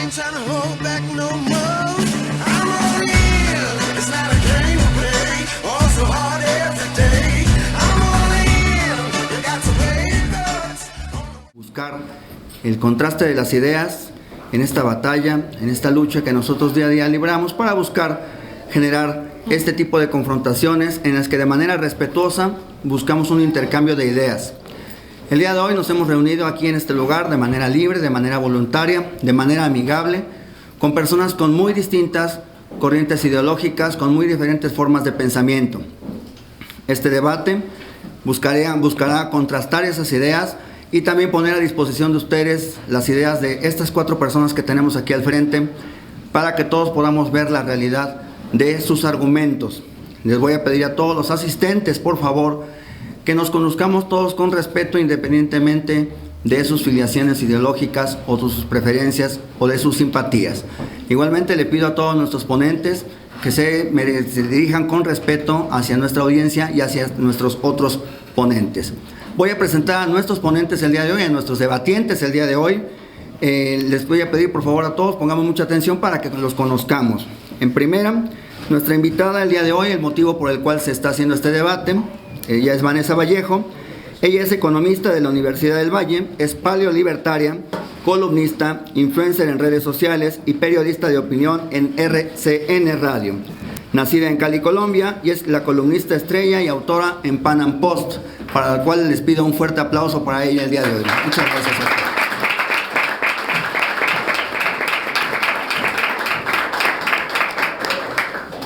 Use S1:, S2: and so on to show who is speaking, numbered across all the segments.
S1: ain't trying to hold back no more. I'm all in. It's not a game to play. Oh, so hard every day. I'm all in. You got to pay the...
S2: Buscar el contraste de las ideas en esta batalla, en esta lucha que nosotros día a día libramos para buscar generar este tipo de confrontaciones en las que de manera respetuosa buscamos un intercambio de ideas. El día de hoy nos hemos reunido aquí en este lugar de manera libre, de manera voluntaria, de manera amigable, con personas con muy distintas corrientes ideológicas, con muy diferentes formas de pensamiento. Este debate buscará contrastar esas ideas y también poner a disposición de ustedes las ideas de estas 4 personas que tenemos aquí al frente para que todos podamos ver la realidad de sus argumentos. Les voy a pedir a todos los asistentes, por favor, que nos conozcamos todos con respeto independientemente de sus filiaciones ideológicas o de sus preferencias o de sus simpatías. Igualmente le pido a todos nuestros ponentes que se dirijan con respeto hacia nuestra audiencia y hacia nuestros otros ponentes. Voy a presentar a nuestros ponentes el día de hoy, a nuestros debatientes el día de hoy. Les voy a pedir por favor a todos, pongamos mucha atención para que los conozcamos. En primera, nuestra invitada el día de hoy, el motivo por el cual se está haciendo este debate, ella es Vanessa Vallejo. Ella es economista de la Universidad del Valle, es paleolibertaria, columnista, influencer en redes sociales y periodista de opinión en RCN Radio. Nacida en Cali, Colombia, y es la columnista estrella y autora en Pan Am Post, para la cual les pido un fuerte aplauso para ella el día de hoy. Muchas gracias a todos.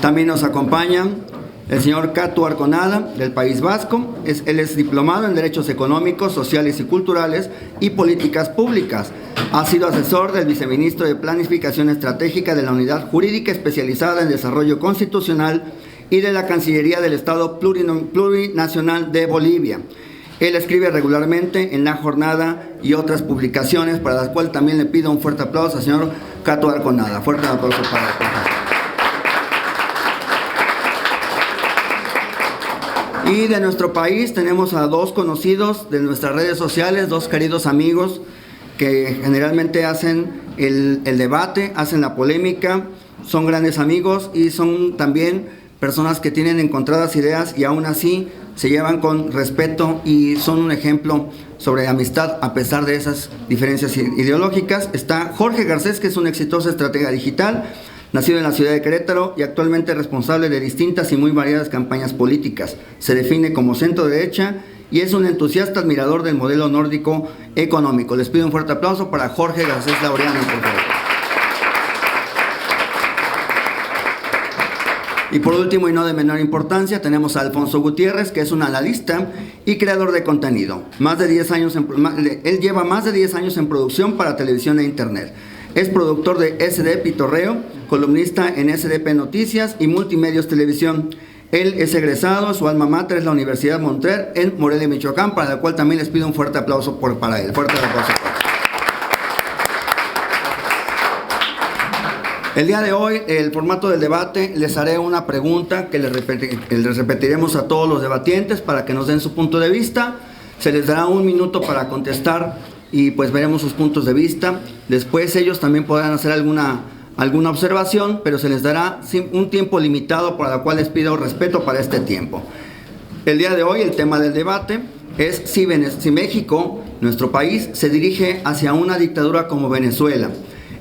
S2: También nos acompaña el señor Katu Arconada, del País Vasco. Él es diplomado en Derechos Económicos, Sociales y Culturales y Políticas Públicas. Ha sido asesor del viceministro de Planificación Estratégica de la Unidad Jurídica Especializada en Desarrollo Constitucional y de la Cancillería del Estado Plurinacional de Bolivia. Él escribe regularmente en La Jornada y otras publicaciones, para las cuales también le pido un fuerte aplauso al señor Katu Arconada. Fuerte aplauso para él. Y de nuestro país tenemos a 2 conocidos de nuestras redes sociales, 2 queridos amigos que generalmente hacen el debate, hacen la polémica, son grandes amigos y son también personas que tienen encontradas ideas y aún así se llevan con respeto y son un ejemplo sobre amistad a pesar de esas diferencias ideológicas. Está Jorge Garcés, que es un exitoso estratega digital, nacido en la ciudad de Querétaro y actualmente responsable de distintas y muy variadas campañas políticas. Se define como centro derecha y es un entusiasta admirador del modelo nórdico económico. Les pido un fuerte aplauso para Jorge Garcés Laureano, por favor. Y por último y no de menor importancia, tenemos a Alfonso Gutiérrez, que es un analista y creador de contenido. Él lleva más de 10 años en producción para televisión e internet. Es productor de SD Pitorreo, columnista en SDP Noticias y Multimedios Televisión. Él es egresado, su alma mater es la Universidad Montreal en Morelia, Michoacán, para la cual también les pido un fuerte aplauso para él. Fuerte aplauso. El día de hoy, el formato del debate, les haré una pregunta que les repetiremos a todos los debatientes para que nos den su punto de vista. Se les dará 1 minuto para contestar y pues veremos sus puntos de vista. Después ellos también podrán hacer alguna observación, pero se les dará un tiempo limitado, para la cual les pido respeto para este tiempo. El día de hoy el tema del debate es si México, nuestro país, se dirige hacia una dictadura como Venezuela.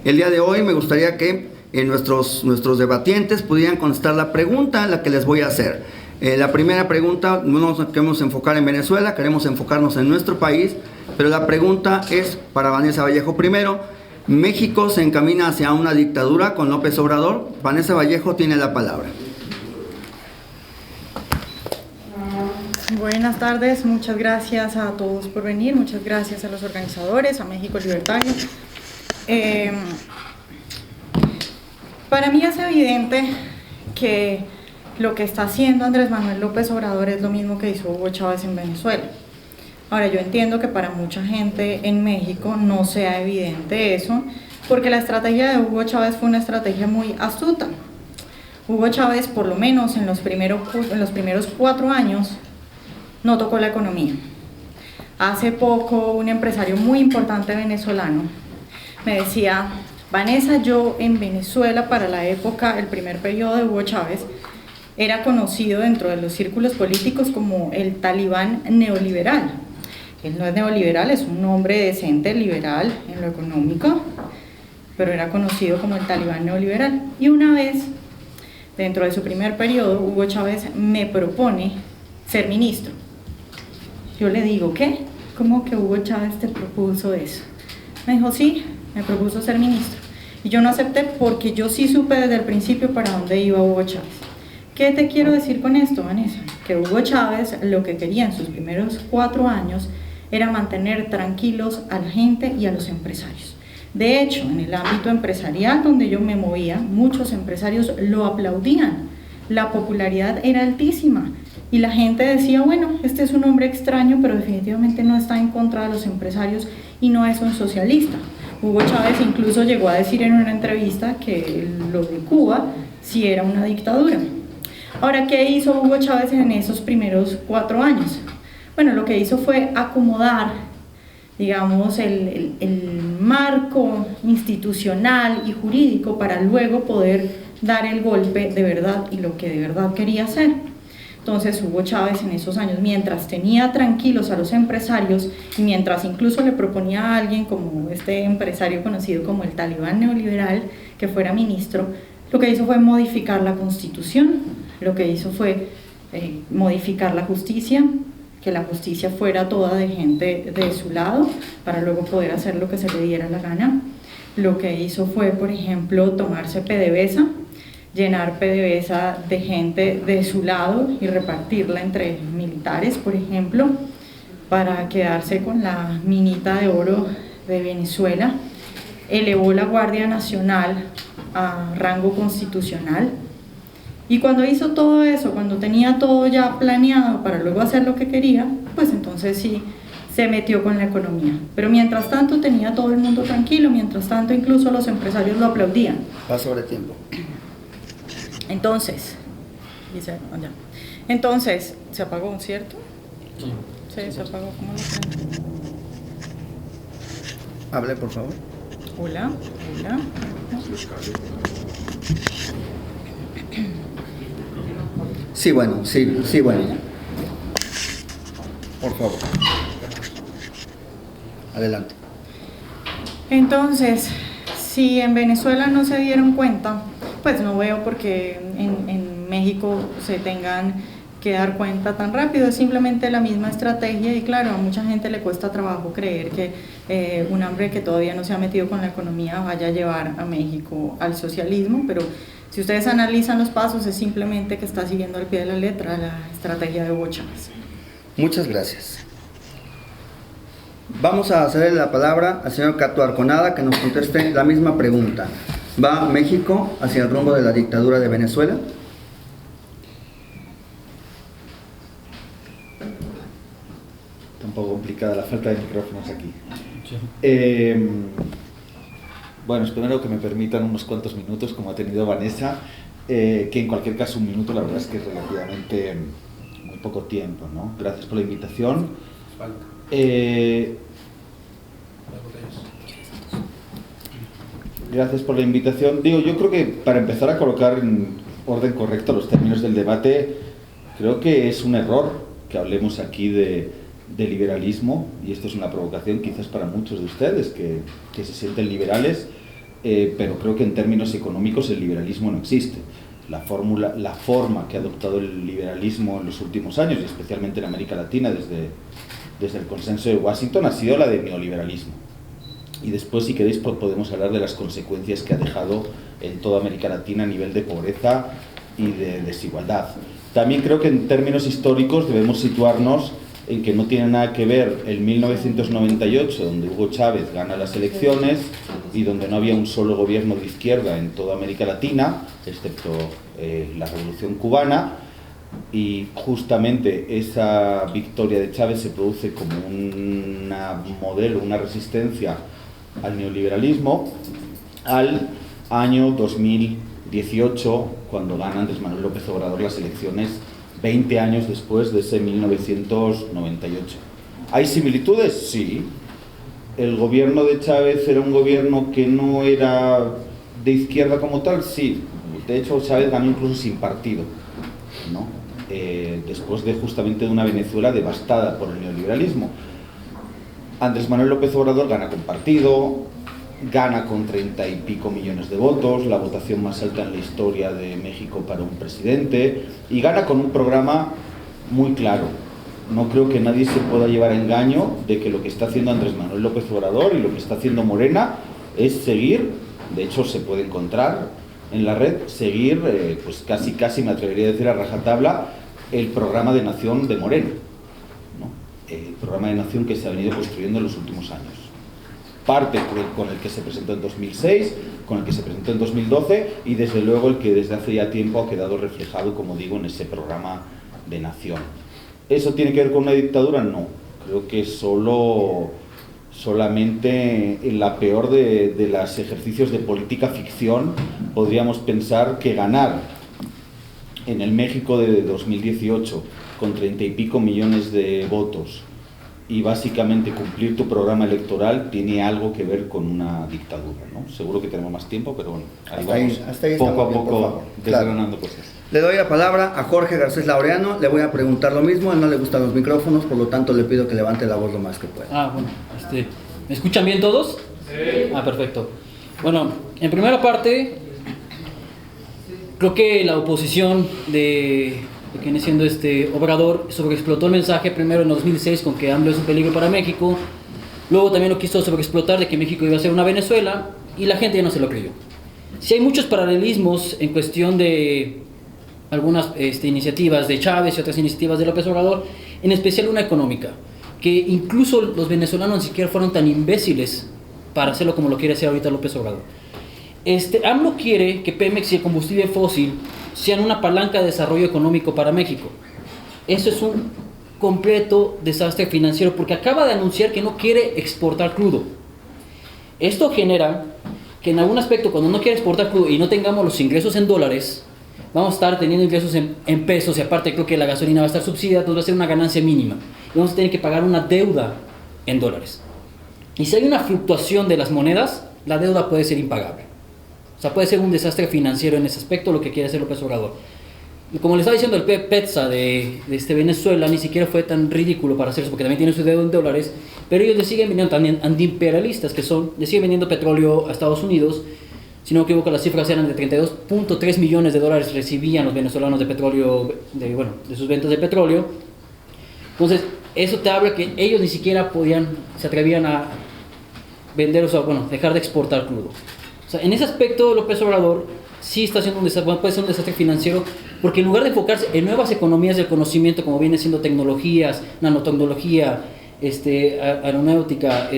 S2: El día de hoy me gustaría que nuestros debatientes pudieran contestar la pregunta a la que les voy a hacer. La primera pregunta, no nos queremos enfocar en Venezuela, queremos enfocarnos en nuestro país, pero la pregunta es para Vanessa Vallejo primero. ¿México se encamina hacia una dictadura con López Obrador? Vanessa Vallejo tiene la palabra.
S3: Buenas tardes, muchas gracias a todos por venir, muchas gracias a los organizadores, a México Libertario. Para mí es evidente que lo que está haciendo Andrés Manuel López Obrador es lo mismo que hizo Hugo Chávez en Venezuela. Ahora, yo entiendo que para mucha gente en México no sea evidente eso, porque la estrategia de Hugo Chávez fue una estrategia muy astuta. Hugo Chávez, por lo menos en los primeros 4 años, no tocó la economía. Hace poco un empresario muy importante venezolano me decía, Vanessa, yo en Venezuela para la época, el primer periodo de Hugo Chávez, era conocido dentro de los círculos políticos como el talibán neoliberal. Él no es neoliberal, es un hombre decente, liberal en lo económico, pero era conocido como el talibán neoliberal. Y una vez, dentro de su primer periodo, Hugo Chávez me propone ser ministro. Yo le digo, ¿qué? ¿Cómo que Hugo Chávez te propuso eso? Me dijo, sí, me propuso ser ministro. Y yo no acepté porque yo sí supe desde el principio para dónde iba Hugo Chávez. ¿Qué te quiero decir con esto, Vanessa? Que Hugo Chávez lo que quería en sus primeros 4 años era mantener tranquilos a la gente y a los empresarios. De hecho, en el ámbito empresarial donde yo me movía, muchos empresarios lo aplaudían. La popularidad era altísima y la gente decía, bueno, este es un hombre extraño, pero definitivamente no está en contra de los empresarios y no es un socialista. Hugo Chávez incluso llegó a decir en una entrevista que lo de Cuba sí era una dictadura. Ahora, ¿qué hizo Hugo Chávez en esos primeros 4 años? Bueno, lo que hizo fue acomodar, digamos, el marco institucional y jurídico para luego poder dar el golpe de verdad y lo que de verdad quería hacer. Entonces Hugo Chávez en esos años, mientras tenía tranquilos a los empresarios y mientras incluso le proponía a alguien como este empresario conocido como el talibán neoliberal que fuera ministro, lo que hizo fue modificar la Constitución, lo que hizo fue modificar la justicia, que la justicia fuera toda de gente de su lado para luego poder hacer lo que se le diera la gana. Lo que hizo fue, por ejemplo, tomarse PDVSA, llenar PDVSA de gente de su lado y repartirla entre militares, por ejemplo, para quedarse con la minita de oro de Venezuela. Elevó la Guardia Nacional a rango constitucional. Y cuando hizo todo eso, cuando tenía todo ya planeado para luego hacer lo que quería, pues entonces sí se metió con la economía. Pero mientras tanto tenía todo el mundo tranquilo, mientras tanto incluso los empresarios lo aplaudían.
S2: Va sobre tiempo.
S3: Entonces, entonces, se apagó, ¿cierto? Sí, se apagó. ¿Cómo lo prendo?
S2: Hable, por favor.
S3: Hola, hola.
S2: Sí, bueno, sí, bueno. Por favor. Adelante.
S3: Entonces, si en Venezuela no se dieron cuenta, pues no veo por qué en México se tengan que dar cuenta tan rápido. Es simplemente la misma estrategia y claro, a mucha gente le cuesta trabajo creer que un hombre que todavía no se ha metido con la economía vaya a llevar a México al socialismo, pero si ustedes analizan los pasos es simplemente que está siguiendo al pie de la letra la estrategia de Hugo Chávez.
S2: Muchas gracias. Vamos a cederle la palabra al señor Cato Arconada que nos conteste la misma pregunta. ¿Va México hacia el rumbo de la dictadura de Venezuela?
S4: Está un poco complicada la falta de micrófonos aquí. Bueno, es primero que me permitan unos cuantos minutos, como ha tenido Vanessa, que en cualquier caso un minuto la verdad es que es relativamente muy poco tiempo, ¿no? Gracias por la invitación. Gracias por la invitación. Digo, yo creo que para empezar a colocar en orden correcto los términos del debate, creo que es un error que hablemos aquí de liberalismo, y esto es una provocación quizás para muchos de ustedes que se sienten liberales, pero creo que en términos económicos el liberalismo no existe. La forma que ha adoptado el liberalismo en los últimos años, y especialmente en América Latina desde el consenso de Washington, ha sido la de neoliberalismo. Y después, si queréis, podemos hablar de las consecuencias que ha dejado en toda América Latina a nivel de pobreza y de desigualdad. También creo que en términos históricos debemos situarnos en que no tiene nada que ver el 1998, donde Hugo Chávez gana las elecciones y donde no había un solo gobierno de izquierda en toda América Latina, excepto la Revolución Cubana, y justamente esa victoria de Chávez se produce como un modelo, una resistencia al neoliberalismo, al año 2018, cuando gana Andrés Manuel López Obrador las elecciones 20 años después de ese 1998. ¿Hay similitudes? Sí. ¿El gobierno de Chávez era un gobierno que no era de izquierda como tal? Sí. De hecho, Chávez ganó incluso sin partido, ¿no? Después de justamente de una Venezuela devastada por el neoliberalismo. Andrés Manuel López Obrador gana con partido, gana con 30 y pico millones de votos, la votación más alta en la historia de México para un presidente, y gana con un programa muy claro. No creo que nadie se pueda llevar a engaño de que lo que está haciendo Andrés Manuel López Obrador y lo que está haciendo Morena es seguir, de hecho se puede encontrar en la red, seguir, pues casi me atrevería a decir a rajatabla, el programa de nación de Morena, ¿no? El programa de nación que se ha venido construyendo en los últimos años. Parte con el que se presentó en 2006, con el que se presentó en 2012 y desde luego el que desde hace ya tiempo ha quedado reflejado, como digo, en ese programa de nación. ¿Eso tiene que ver con una dictadura? No. Creo que solamente en la peor de los ejercicios de política ficción podríamos pensar que ganar en el México de 2018 con 30 y pico millones de votos y básicamente cumplir tu programa electoral tiene algo que ver con una dictadura, ¿no? Seguro que tenemos más tiempo, pero bueno, ahí vamos,
S2: hasta ahí
S4: poco a
S2: bien, por
S4: poco
S2: favor.
S4: desgranando cosas.
S2: Le doy la palabra a Jorge Garcés Laureano, le voy a preguntar lo mismo, a él no le gustan los micrófonos, por lo tanto le pido que levante la voz lo más que pueda.
S5: Bueno, ¿me escuchan bien todos? Sí. Perfecto. Bueno, en primera parte, creo que la oposición de que viene siendo Obrador sobreexplotó el mensaje primero en 2006 con que AMLO es un peligro para México, luego también lo quiso sobreexplotar de que México iba a ser una Venezuela y la gente ya no se lo creyó. Sí hay muchos paralelismos en cuestión de algunas iniciativas de Chávez y otras iniciativas de López Obrador, en especial una económica, que incluso los venezolanos ni siquiera fueron tan imbéciles para hacerlo como lo quiere hacer ahorita López Obrador. AMLO quiere que Pemex y el combustible fósil sean una palanca de desarrollo económico para México. Eso es un completo desastre financiero porque acaba de anunciar que no quiere exportar crudo. Esto genera que en algún aspecto cuando no quiere exportar crudo y no tengamos los ingresos en dólares, vamos a estar teniendo ingresos en pesos y aparte creo que la gasolina va a estar subsidiada, entonces va a ser una ganancia mínima y vamos a tener que pagar una deuda en dólares. Y si hay una fluctuación de las monedas, la deuda puede ser impagable. O sea, puede ser un desastre financiero en ese aspecto lo que quiere hacer López Obrador. Y como le estaba diciendo, el PETSA de Venezuela ni siquiera fue tan ridículo para hacer eso, porque también tiene su deuda en dólares, pero ellos le siguen vendiendo también antiimperialistas, que son, le siguen vendiendo petróleo a Estados Unidos. Si no me equivoco, las cifras eran de 32.3 millones de dólares recibían los venezolanos de petróleo, de sus ventas de petróleo. Entonces, eso te habla que ellos ni siquiera se atrevían a vender, o sea, dejar de exportar crudo. O sea, en ese aspecto López Obrador sí está haciendo puede ser un desastre financiero, porque en lugar de enfocarse en nuevas economías del conocimiento, como vienen siendo tecnologías, nanotecnología, aeronáutica,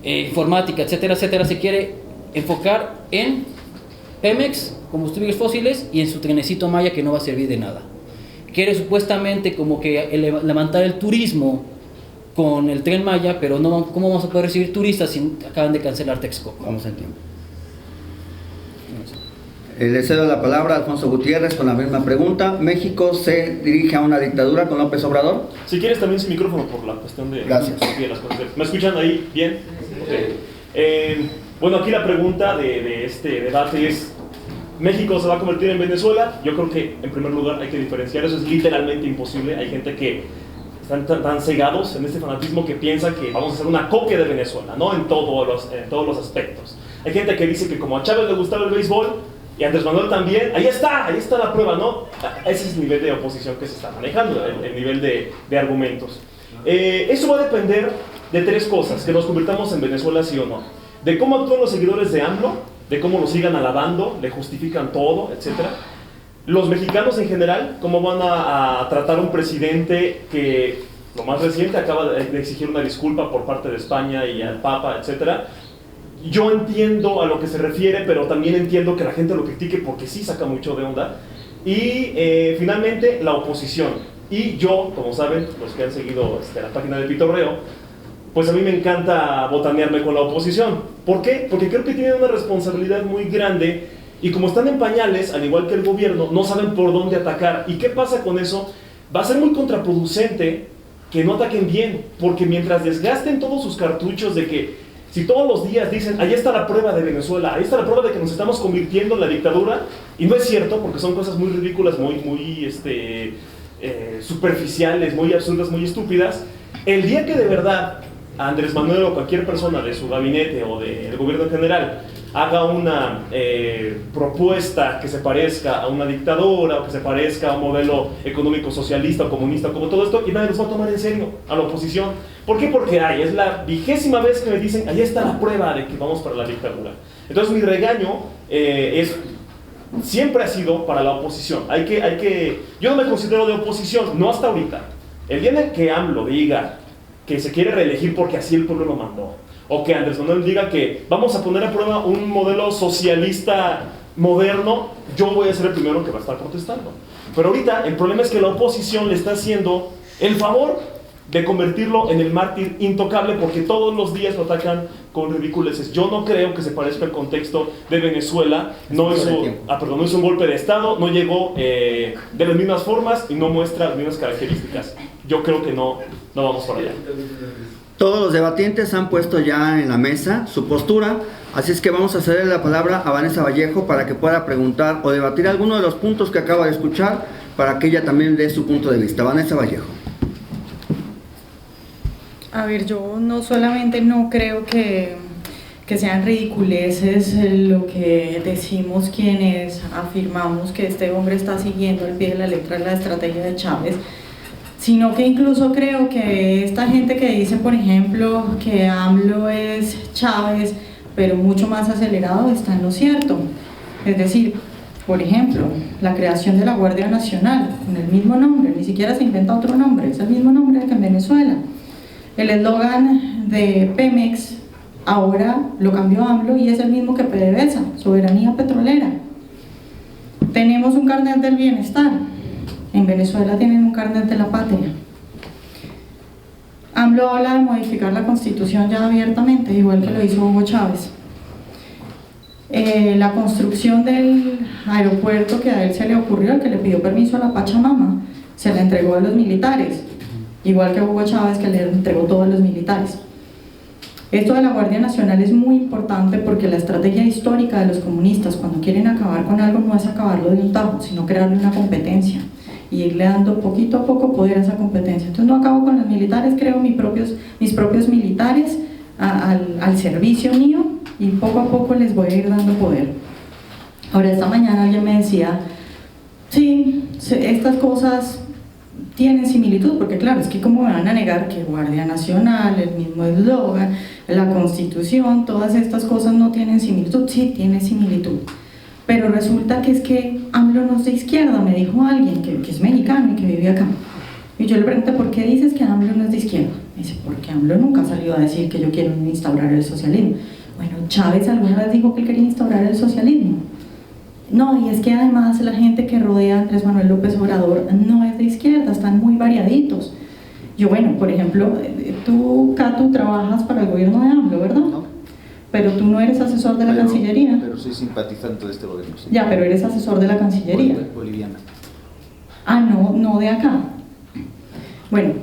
S5: informática, etcétera, etcétera, se quiere enfocar en Pemex, combustibles fósiles y en su trenecito Maya que no va a servir de nada. Quiere supuestamente como que levantar el turismo con el Tren Maya, pero no, ¿cómo vamos a poder recibir turistas si acaban de cancelar Texcoco?
S2: Vamos en tiempo. Le cedo la palabra a Alfonso Gutiérrez con la misma pregunta. ¿México se dirige a una dictadura con López Obrador?
S6: Si quieres también sin micrófono por la cuestión de...
S2: Gracias.
S6: De las cosas. ¿Me escuchan ahí bien? Okay. Bueno, aquí la pregunta de este debate es: ¿México se va a convertir en Venezuela? Yo creo que en primer lugar hay que diferenciar, eso es literalmente imposible. Hay gente que están tan cegados en este fanatismo que piensan que vamos a hacer una copia de Venezuela, ¿no? En todos los aspectos. Hay gente que dice que como a Chávez le gustaba el béisbol y a Andrés Manuel también, ahí está la prueba, ¿no? Ese es el nivel de oposición que se está manejando, el nivel de argumentos. Eso va a depender de tres cosas: que nos convirtamos en Venezuela sí o no, de cómo actúan los seguidores de AMLO, de cómo lo sigan alabando, le justifican todo, etc. Los mexicanos en general, cómo van a tratar a un presidente que, lo más reciente, acaba de exigir una disculpa por parte de España y al Papa, etc. Yo entiendo a lo que se refiere, pero también entiendo que la gente lo critique porque sí saca mucho de onda. Y finalmente, la oposición. Y yo, como saben, los que han seguido la página de Pitorreo, pues a mí me encanta botanearme con la oposición. ¿Por qué? Porque creo que tienen una responsabilidad muy grande y como están en pañales, al igual que el gobierno, no saben por dónde atacar. ¿Y qué pasa con eso? Va a ser muy contraproducente que no ataquen bien, porque mientras desgasten todos sus cartuchos de que si todos los días dicen, ahí está la prueba de Venezuela, ahí está la prueba de que nos estamos convirtiendo en la dictadura, y no es cierto, porque son cosas muy ridículas, muy superficiales, muy absurdas, muy estúpidas, el día que de verdad Andrés Manuel o cualquier persona de su gabinete o del gobierno en general haga una propuesta que se parezca a una dictadura o que se parezca a un modelo económico socialista o comunista, como todo esto, y nadie los va a tomar en serio a la oposición. ¿Por qué? Porque es la 20ª vez que me dicen, ahí está la prueba de que vamos para la dictadura. Entonces mi regaño siempre ha sido para la oposición. Yo no me considero de oposición, no hasta ahorita. El día en el que AMLO diga que se quiere reelegir porque así el pueblo lo mandó, o que Andrés Manuel diga que vamos a poner a prueba un modelo socialista moderno, yo voy a ser el primero que va a estar protestando. Pero ahorita el problema es que la oposición le está haciendo el favor de convertirlo en el mártir intocable, porque todos los días lo atacan con ridiculeces. Yo no creo que se parezca al contexto de Venezuela, no hizo un golpe de Estado, no llegó de las mismas formas y no muestra las mismas características. Yo creo que no vamos para allá.
S2: Todos los debatientes han puesto ya en la mesa su postura, así es que vamos a ceder la palabra a Vanessa Vallejo para que pueda preguntar o debatir alguno de los puntos que acaba de escuchar, para que ella también dé su punto de vista. Vanessa Vallejo.
S3: A ver, yo no solamente no creo que sean ridiculeces lo que decimos quienes afirmamos que este hombre está siguiendo al pie de la letra la estrategia de Chávez, sino que incluso creo que esta gente que dice, por ejemplo, que AMLO es Chávez, pero mucho más acelerado, está en lo cierto. Es decir, por ejemplo, la creación de la Guardia Nacional, con el mismo nombre, ni siquiera se inventa otro nombre, es el mismo nombre que en Venezuela. El eslogan de Pemex ahora lo cambió AMLO y es el mismo que PDVSA, soberanía petrolera. Tenemos un carnet del bienestar. En Venezuela tienen un carnet de la patria. AMLO habla de modificar la Constitución ya abiertamente, igual que lo hizo Hugo Chávez. La construcción del aeropuerto que a él se le ocurrió, el que le pidió permiso a la Pachamama, se la entregó a los militares, igual que Hugo Chávez, que le entregó todo a los militares. Esto de la Guardia Nacional es muy importante porque la estrategia histórica de los comunistas cuando quieren acabar con algo no es acabarlo de un tajo, sino crearle una competencia y irle dando poquito a poco poder a esa competencia. Entonces no acabo con los militares, creo mis propios militares al servicio mío y poco a poco les voy a ir dando poder. Ahora, esta mañana alguien me decía, sí, estas cosas tienen similitud, porque claro, es que cómo me van a negar que Guardia Nacional, el mismo eslogan, la Constitución, todas estas cosas no tienen similitud. Sí, tiene similitud, pero resulta que es que AMLO no es de izquierda, me dijo alguien que es mexicano y que vive acá. Y yo le pregunté, ¿por qué dices que AMLO no es de izquierda? Me dice, porque AMLO nunca ha salido a decir que yo quiero instaurar el socialismo. Bueno, Chávez alguna vez dijo que él quería instaurar el socialismo. No, y es que además la gente que rodea a Andrés Manuel López Obrador no es de izquierda, están muy variaditos. Yo, bueno, por ejemplo, tú, Catu, trabajas para el gobierno de AMLO, ¿verdad?
S4: No.
S3: Pero tú no eres asesor de la Cancillería.
S4: Pero soy simpatizante de este gobierno. Sí.
S3: Ya, pero eres asesor de la Cancillería.
S4: Boliviana.
S3: Ah, no de acá. Bueno,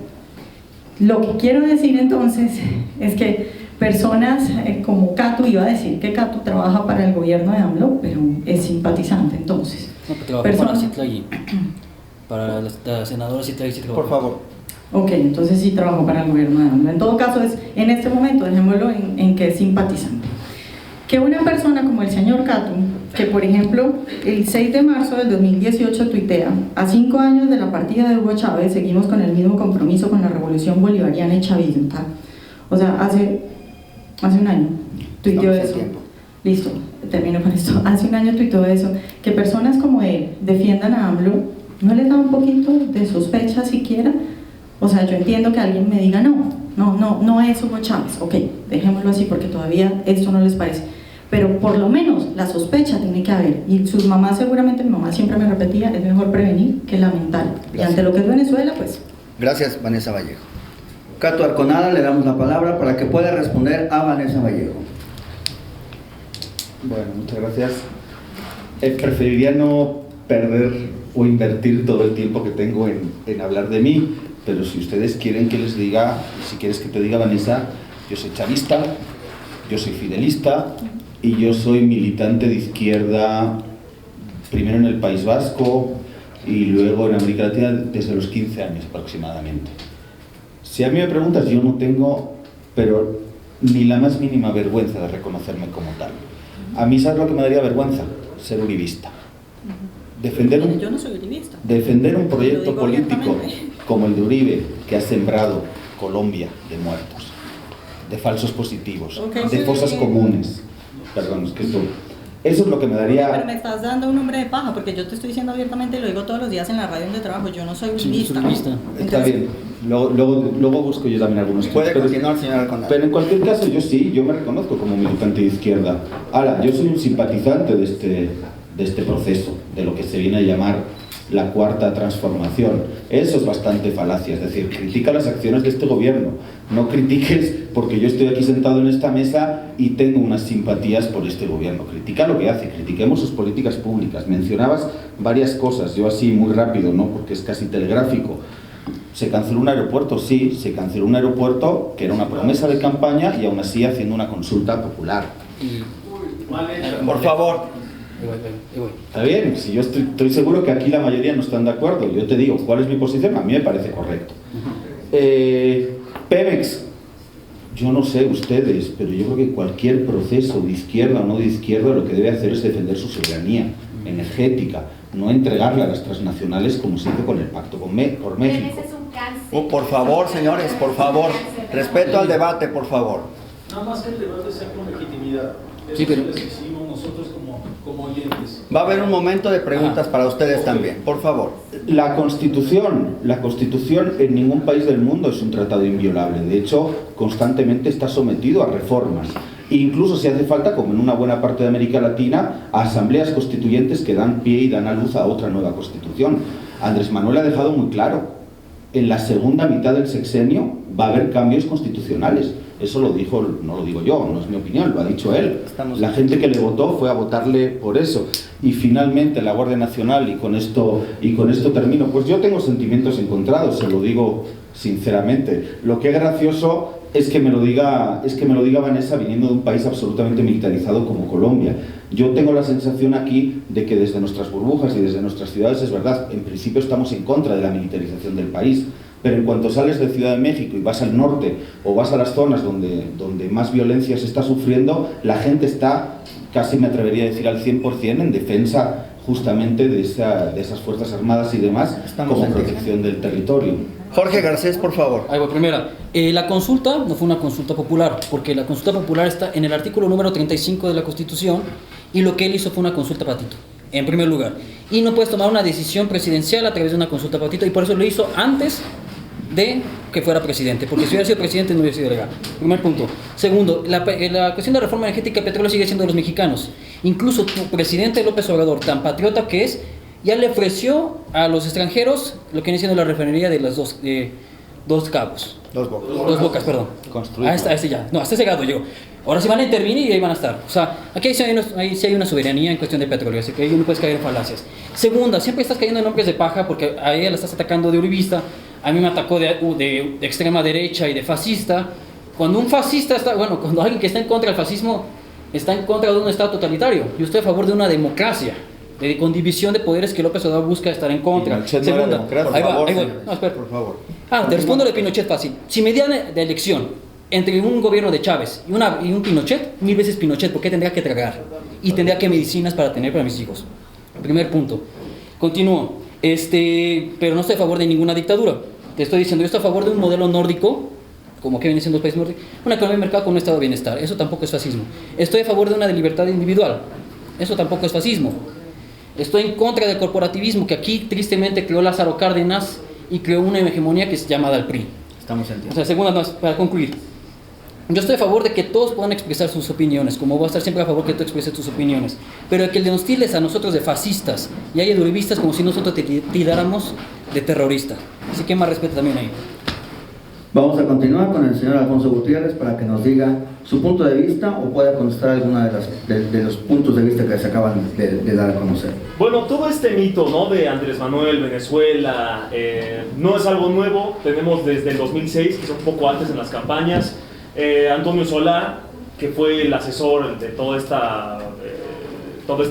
S3: lo que quiero decir entonces es que personas como Catu, iba a decir que Catu trabaja para el gobierno de AMLO, pero es simpatizante entonces.
S5: No, pero trabaja para Citlali. Para la senadora Citlali sí trabaja.
S4: Por favor.
S3: Ok, entonces sí trabajo para el gobierno de AMLO. En todo caso, en este momento, dejémoslo en que es simpatizante. Que una persona como el señor Catu, que por ejemplo el 6 de marzo del 2018 tuitea, a 5 años de la partida de Hugo Chávez seguimos con el mismo compromiso con la revolución bolivariana y chavismo, ¿tá? O sea, hace un año tuiteó eso. Listo, termino con esto. Hace un año tuiteó eso, que personas como él defiendan a AMLO, ¿no les da un poquito de sospecha siquiera? O sea, yo entiendo que alguien me diga no es Hugo Chávez, ok, dejémoslo así porque todavía esto no les parece, pero por lo menos la sospecha tiene que haber, y sus mamás seguramente, mi mamá siempre me repetía, es mejor prevenir que lamentar. Y ante lo que es Venezuela, pues...
S2: Gracias, Vanessa Vallejo. Catu Arconada, le damos la palabra para que pueda responder a Vanessa Vallejo.
S4: Bueno, muchas gracias. Preferiría no perder o invertir todo el tiempo que tengo en hablar de mí, pero si ustedes quieren que les diga, si quieres que te diga, Vanessa, yo soy chavista, yo soy fidelista y yo soy militante de izquierda, primero en el País Vasco y luego en América Latina desde los 15 años aproximadamente. Si a mí me preguntas, yo no tengo, pero ni la más mínima vergüenza de reconocerme como tal. A mí, ¿sabes lo que me daría vergüenza? Ser uribista.
S7: Yo no soy uribista.
S4: Defender un
S7: Lo
S4: proyecto
S7: digo
S4: político
S7: abiertamente.
S4: como el de Uribe, que ha sembrado Colombia de muertos, de falsos positivos,
S7: Ok,
S4: de
S7: sí.
S4: fosas comunes. Perdón, es que eso es lo que me daría...
S7: Pero me estás dando un nombre de paja, porque yo te estoy diciendo abiertamente y lo digo todos los días en la radio donde trabajo. Yo no soy
S5: Sí,
S7: uribista.
S5: uribista.
S4: Está
S7: Entonces,
S4: bien, luego busco yo también algunos.
S2: Puede
S4: pero-
S2: continuar, señor Alcondar.
S4: Pero en cualquier caso, yo me reconozco como militante de izquierda. Ahora, yo soy un simpatizante de este proceso, de lo que se viene a llamar la cuarta transformación. Eso es bastante falacia, es decir, critica las acciones de este gobierno. No critiques porque yo estoy aquí sentado en esta mesa y tengo unas simpatías por este gobierno. Critica lo que hace, critiquemos sus políticas públicas. Mencionabas varias cosas, yo así muy rápido, ¿no? Porque es casi telegráfico. ¿Se canceló un aeropuerto? Sí, se canceló un aeropuerto que era una promesa de campaña y aún así haciendo una consulta popular.
S2: Por favor.
S5: Ahí voy.
S4: Está bien, si yo estoy seguro que aquí la mayoría no están de acuerdo. Yo te digo, ¿cuál es mi posición? A mí me parece correcto. Pemex, yo no sé ustedes, pero yo creo que cualquier proceso de izquierda o no de izquierda lo que debe hacer es defender su soberanía energética, no entregarla a las transnacionales como se hizo con el pacto por México.
S8: Ese es un cáncer.
S2: Por favor, señores, por favor. Respeto al debate, por favor.
S9: Nada más que el debate sea con legitimidad. Eso
S5: Sí, pero-
S9: les exigimos nosotros como oyentes.
S2: Va a haber un momento de preguntas
S5: Ajá.
S2: para ustedes también, por favor.
S4: La Constitución en ningún país del mundo es un tratado inviolable. De hecho, constantemente está sometido a reformas. Incluso si hace falta, como en una buena parte de América Latina, a asambleas constituyentes que dan pie y dan a luz a otra nueva Constitución. Andrés Manuel ha dejado muy claro, en la segunda mitad del sexenio va a haber cambios constitucionales. Eso lo dijo, no lo digo yo, no es mi opinión, lo ha dicho él. La gente que le votó fue a votarle por eso. Y finalmente la Guardia Nacional, y con esto termino, pues yo tengo sentimientos encontrados, se lo digo sinceramente. Lo que es gracioso es que me lo diga Vanessa viniendo de un país absolutamente militarizado como Colombia. Yo tengo la sensación aquí de que desde nuestras burbujas y desde nuestras ciudades, es verdad, en principio estamos en contra de la militarización del país, pero en cuanto sales de Ciudad de México y vas al norte o vas a las zonas donde más violencia se está sufriendo, la gente está, casi me atrevería a decir al 100%, en defensa justamente de esas Fuerzas Armadas y demás,
S2: Estamos
S4: como
S2: en
S4: protección del territorio.
S2: Jorge Garcés, por favor.
S5: Ahí voy, primera. La consulta no fue una consulta popular, porque la consulta popular está en el artículo número 35 de la Constitución, y lo que él hizo fue una consulta patito, en primer lugar. Y no puedes tomar una decisión presidencial a través de una consulta patito, y por eso lo hizo antes de que fuera presidente, porque si hubiera sido presidente no hubiera sido legal. Primer punto. Segundo, la cuestión de reforma energética y petróleo sigue siendo de los mexicanos. Incluso tu presidente López Obrador, tan patriota que es, ya le ofreció a los extranjeros lo que viene siendo la refinería de las dos cabos.
S2: Dos bocas.
S5: Dos bocas, perdón.
S4: Construido.
S5: Hasta ese ya. No, hasta ese grado llegó. Ahora sí van a intervenir y ahí van a estar. O sea, aquí sí hay una soberanía en cuestión de petróleo, así que ahí no puedes caer en falacias. Segunda, siempre estás cayendo en nombres de paja porque a ella la estás atacando de uribista, a mí me atacó de extrema derecha y de fascista. Cuando un fascista está, bueno, cuando alguien que está en contra del fascismo está en contra de un estado totalitario, yo estoy a favor de una democracia, con división de poderes que López Obrador busca estar en contra.
S4: Pinochet no era
S5: Segunda,
S4: democracia.
S5: ahí
S2: Por
S5: va,
S2: favor,
S5: ahí voy.
S2: señores.
S5: No, espera.
S2: Por favor.
S5: Te respondo de Pinochet fácil. Si me dieran de elección entre un gobierno de Chávez y un Pinochet, 1000 veces Pinochet, porque tendría que tragar y tendría que medicinas para tener para mis hijos. Primer punto. Continúo. Pero no estoy a favor de ninguna dictadura. Te estoy diciendo, yo estoy a favor de un modelo nórdico, como que viene siendo los países nórdicos, una economía de mercado con un estado de bienestar. Eso tampoco es fascismo. Estoy a favor de una de libertad individual. Eso tampoco es fascismo. Estoy en contra del corporativismo que aquí tristemente creó Lázaro Cárdenas y creó una hegemonía que es llamada el PRI.
S2: Estamos en
S5: O
S2: tiempo.
S5: sea, segunda más, para concluir. Yo estoy a favor de que todos puedan expresar sus opiniones, como voy a estar siempre a favor que tú expreses tus opiniones. Pero que nos tildes a nosotros de fascistas y haya uribistas como si nosotros te tiráramos de terrorista. Así que más respeto también ahí.
S2: Vamos a continuar con el señor Alfonso Gutiérrez para que nos diga su punto de vista o pueda contestar alguna de los puntos de vista que se acaban de dar a conocer.
S6: Bueno, todo este mito, ¿no?, de Andrés Manuel, Venezuela, no es algo nuevo. Tenemos desde el 2006, que es un poco antes en las campañas, Antonio Solá, que fue el asesor de toda esta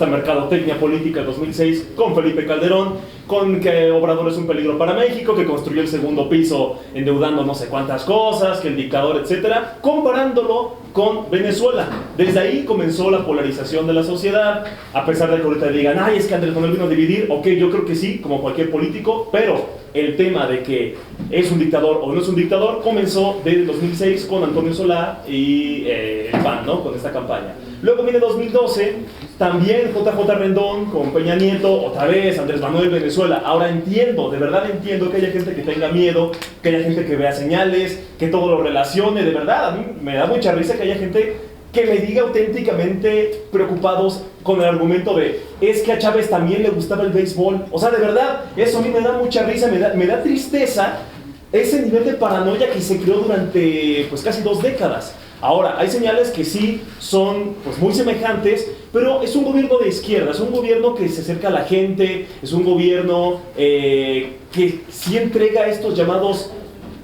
S6: mercadotecnia política en 2006, con Felipe Calderón, con que Obrador es un peligro para México, que construyó el segundo piso endeudando no sé cuántas cosas, que el dictador, etcétera, comparándolo con Venezuela. Desde ahí comenzó la polarización de la sociedad, a pesar de que ahorita digan, ay, es que Andrés Manuel vino a dividir. Ok, yo creo que sí, como cualquier político, pero el tema de que es un dictador o no es un dictador comenzó desde 2006 con Antonio Solá y el PAN, ¿no?, con esta campaña. Luego viene 2012, también JJ Rendón con Peña Nieto, otra vez Andrés Manuel, Venezuela. Ahora entiendo, de verdad entiendo que haya gente que tenga miedo, que haya gente que vea señales, que todo lo relacione. De verdad, a mí me da mucha risa que haya gente que me diga auténticamente preocupados con el argumento de es que a Chávez también le gustaba el béisbol. O sea, de verdad, eso a mí me da mucha risa, me da tristeza ese nivel de paranoia que se creó durante pues casi 2 décadas. Ahora, hay señales que sí son pues muy semejantes, pero es un gobierno de izquierda, es un gobierno que se acerca a la gente, es un gobierno que sí entrega estos llamados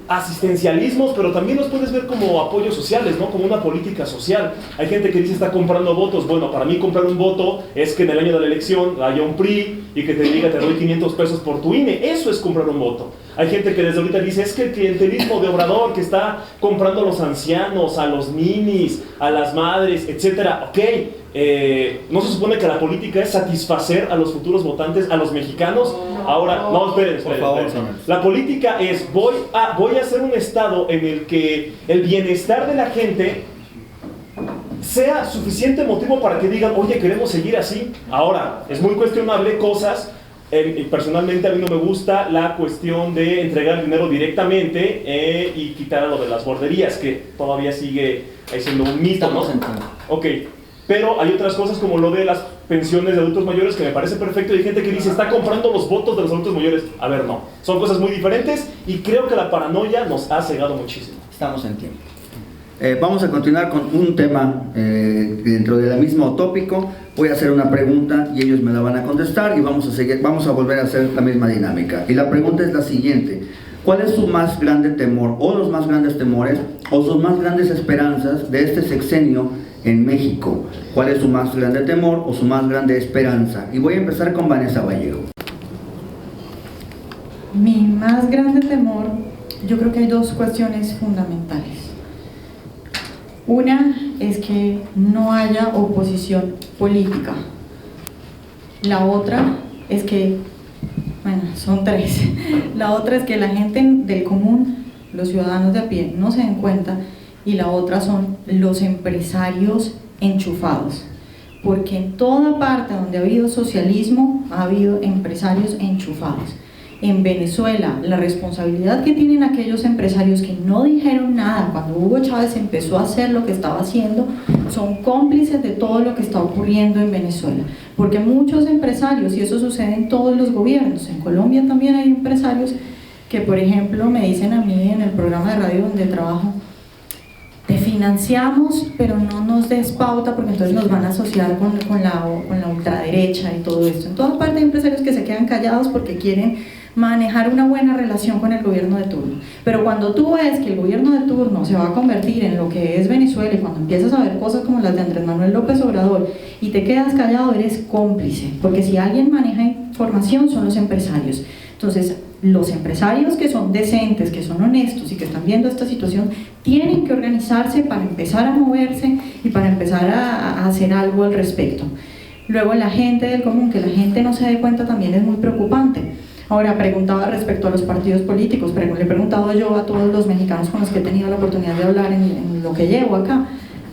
S6: asistencialismos, pero también los puedes ver como apoyos sociales, ¿no?, como una política social. Hay gente que dice está comprando votos. Bueno, para mí comprar un voto es que en el año de la elección haya un PRI y que te diga te doy 500 pesos por tu INE. Eso es comprar un voto. Hay gente que desde ahorita dice es que el clientelismo de Obrador, que está comprando a los ancianos, a los ninis, a las madres, etcétera. Ok, ¿no se supone que la política es satisfacer a los futuros votantes, a los mexicanos? Ahora, no, esperen.
S2: Por favor, señor.
S6: La política es voy a hacer un estado en el que el bienestar de la gente sea suficiente motivo para que digan, oye, queremos seguir así. Ahora, es muy cuestionable cosas. Personalmente a mí no me gusta la cuestión de entregar dinero directamente y quitar a lo de las guarderías, que todavía sigue siendo un mito, ¿no? Ok, pero hay otras cosas como lo de las pensiones de adultos mayores que me parece perfecto, y hay gente que dice está comprando los votos de los adultos mayores. A ver, no, son cosas muy diferentes y creo que la paranoia nos ha cegado muchísimo.
S2: Estamos en tiempo. Vamos a continuar con un tema dentro del mismo tópico. Voy a hacer una pregunta y ellos me la van a contestar y vamos a volver a hacer la misma dinámica. Y la pregunta es la siguiente: ¿cuál es su más grande temor o los más grandes temores o sus más grandes esperanzas de este sexenio en México? ¿Cuál es su más grande temor o su más grande esperanza? Y voy a empezar con Vanessa Vallejo.
S3: Mi más grande temor, yo creo que hay 2 cuestiones fundamentales. Una es que no haya oposición política. La otra es que, bueno, son 3. La otra es que la gente del común, los ciudadanos de a pie, no se den cuenta. Y la otra son los empresarios enchufados. Porque en toda parte donde ha habido socialismo, ha habido empresarios enchufados. En Venezuela, la responsabilidad que tienen aquellos empresarios que no dijeron nada cuando Hugo Chávez empezó a hacer lo que estaba haciendo, son cómplices de todo lo que está ocurriendo en Venezuela. Porque muchos empresarios, y eso sucede en todos los gobiernos, en Colombia también hay empresarios que, por ejemplo, me dicen a mí en el programa de radio donde trabajo, te financiamos, pero no nos des pauta porque entonces nos van a asociar con la ultraderecha y todo esto. En toda parte hay empresarios que se quedan callados porque quieren manejar una buena relación con el gobierno de turno. Pero cuando tú ves que el gobierno de turno se va a convertir en lo que es Venezuela y cuando empiezas a ver cosas como las de Andrés Manuel López Obrador y te quedas callado, eres cómplice, porque si alguien maneja información son los empresarios. Entonces, los empresarios que son decentes, que son honestos y que están viendo esta situación, tienen que organizarse para empezar a moverse y para empezar a hacer algo al respecto. Luego, la gente del común, que la gente no se dé cuenta, también es muy preocupante. Ahora, preguntaba respecto a los partidos políticos, le he preguntado yo a todos los mexicanos con los que he tenido la oportunidad de hablar en lo que llevo acá.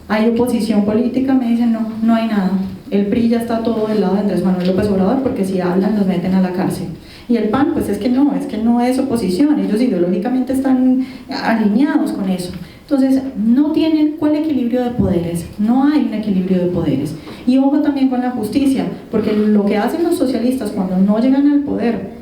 S3: ¿Hay oposición política? Me dicen no, no hay nada. El PRI ya está todo del lado de Andrés Manuel López Obrador porque si hablan los meten a la cárcel. Y el PAN, pues es que no es oposición, ellos ideológicamente están alineados con eso. Entonces, no tienen cuál equilibrio de poderes, no hay un equilibrio de poderes. Y ojo también con la justicia, porque lo que hacen los socialistas cuando no llegan al poder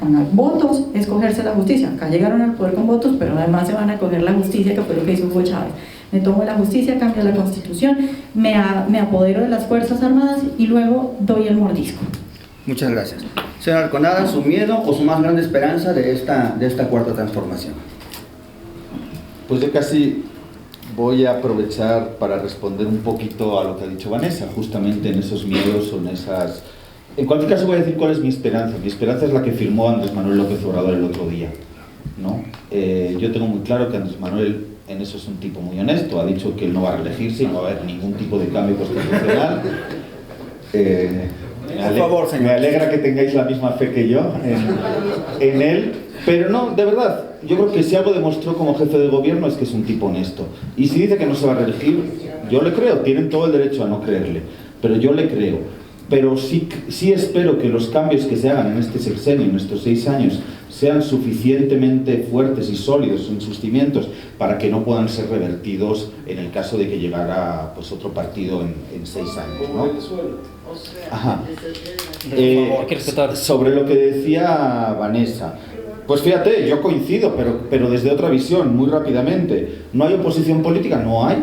S3: con los votos es cogerse la justicia. Acá llegaron al poder con votos, pero además se van a coger la justicia, que fue lo que hizo Hugo Chávez. Me tomo la justicia, cambio la constitución, me apodero de las Fuerzas Armadas y luego doy el mordisco.
S2: Muchas gracias. Señora Arconada, ¿su miedo o su más grande esperanza de esta cuarta transformación?
S4: Pues yo casi voy a aprovechar para responder un poquito a lo que ha dicho Vanessa, justamente en esos miedos o en esas... En cualquier caso voy a decir cuál es mi esperanza. Mi esperanza es la que firmó Andrés Manuel López Obrador el otro día, ¿no? Yo tengo muy claro que Andrés Manuel en eso es un tipo muy honesto. Ha dicho que él no va a reelegirse y no va a haber ningún tipo de cambio constitucional.
S2: Por favor, señor.
S4: Me alegra que tengáis la misma fe que yo en él. Pero no, de verdad, yo creo que si algo demostró como jefe de gobierno es que es un tipo honesto. Y si dice que no se va a reelegir, yo le creo, tienen todo el derecho a no creerle, pero yo le creo. Pero sí espero que los cambios que se hagan en este sexenio, en estos 6 años, sean suficientemente fuertes y sólidos en sus cimientos para que no puedan ser revertidos en el caso de que llegara pues, otro partido en 6 años, ¿no? Ajá. Sobre lo que decía Vanessa, pues fíjate, yo coincido, pero desde otra visión, muy rápidamente. ¿No hay oposición política? No hay.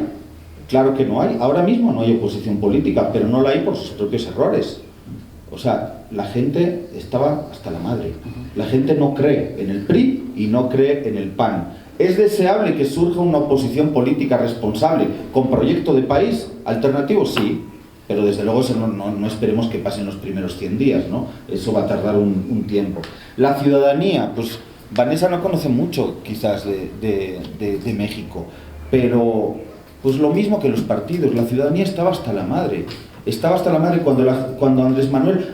S4: Claro que no hay. Ahora mismo no hay oposición política, pero no la hay por sus propios errores. O sea, la gente estaba hasta la madre. La gente no cree en el PRI y no cree en el PAN. ¿Es deseable que surja una oposición política responsable con proyecto de país alternativo? Sí. Pero desde luego eso no esperemos que pasen los primeros 100 días, ¿no? Eso va a tardar un tiempo. La ciudadanía, pues Vanessa no conoce mucho quizás de México, pero pues lo mismo que los partidos, la ciudadanía estaba hasta la madre. Estaba hasta la madre cuando Andrés Manuel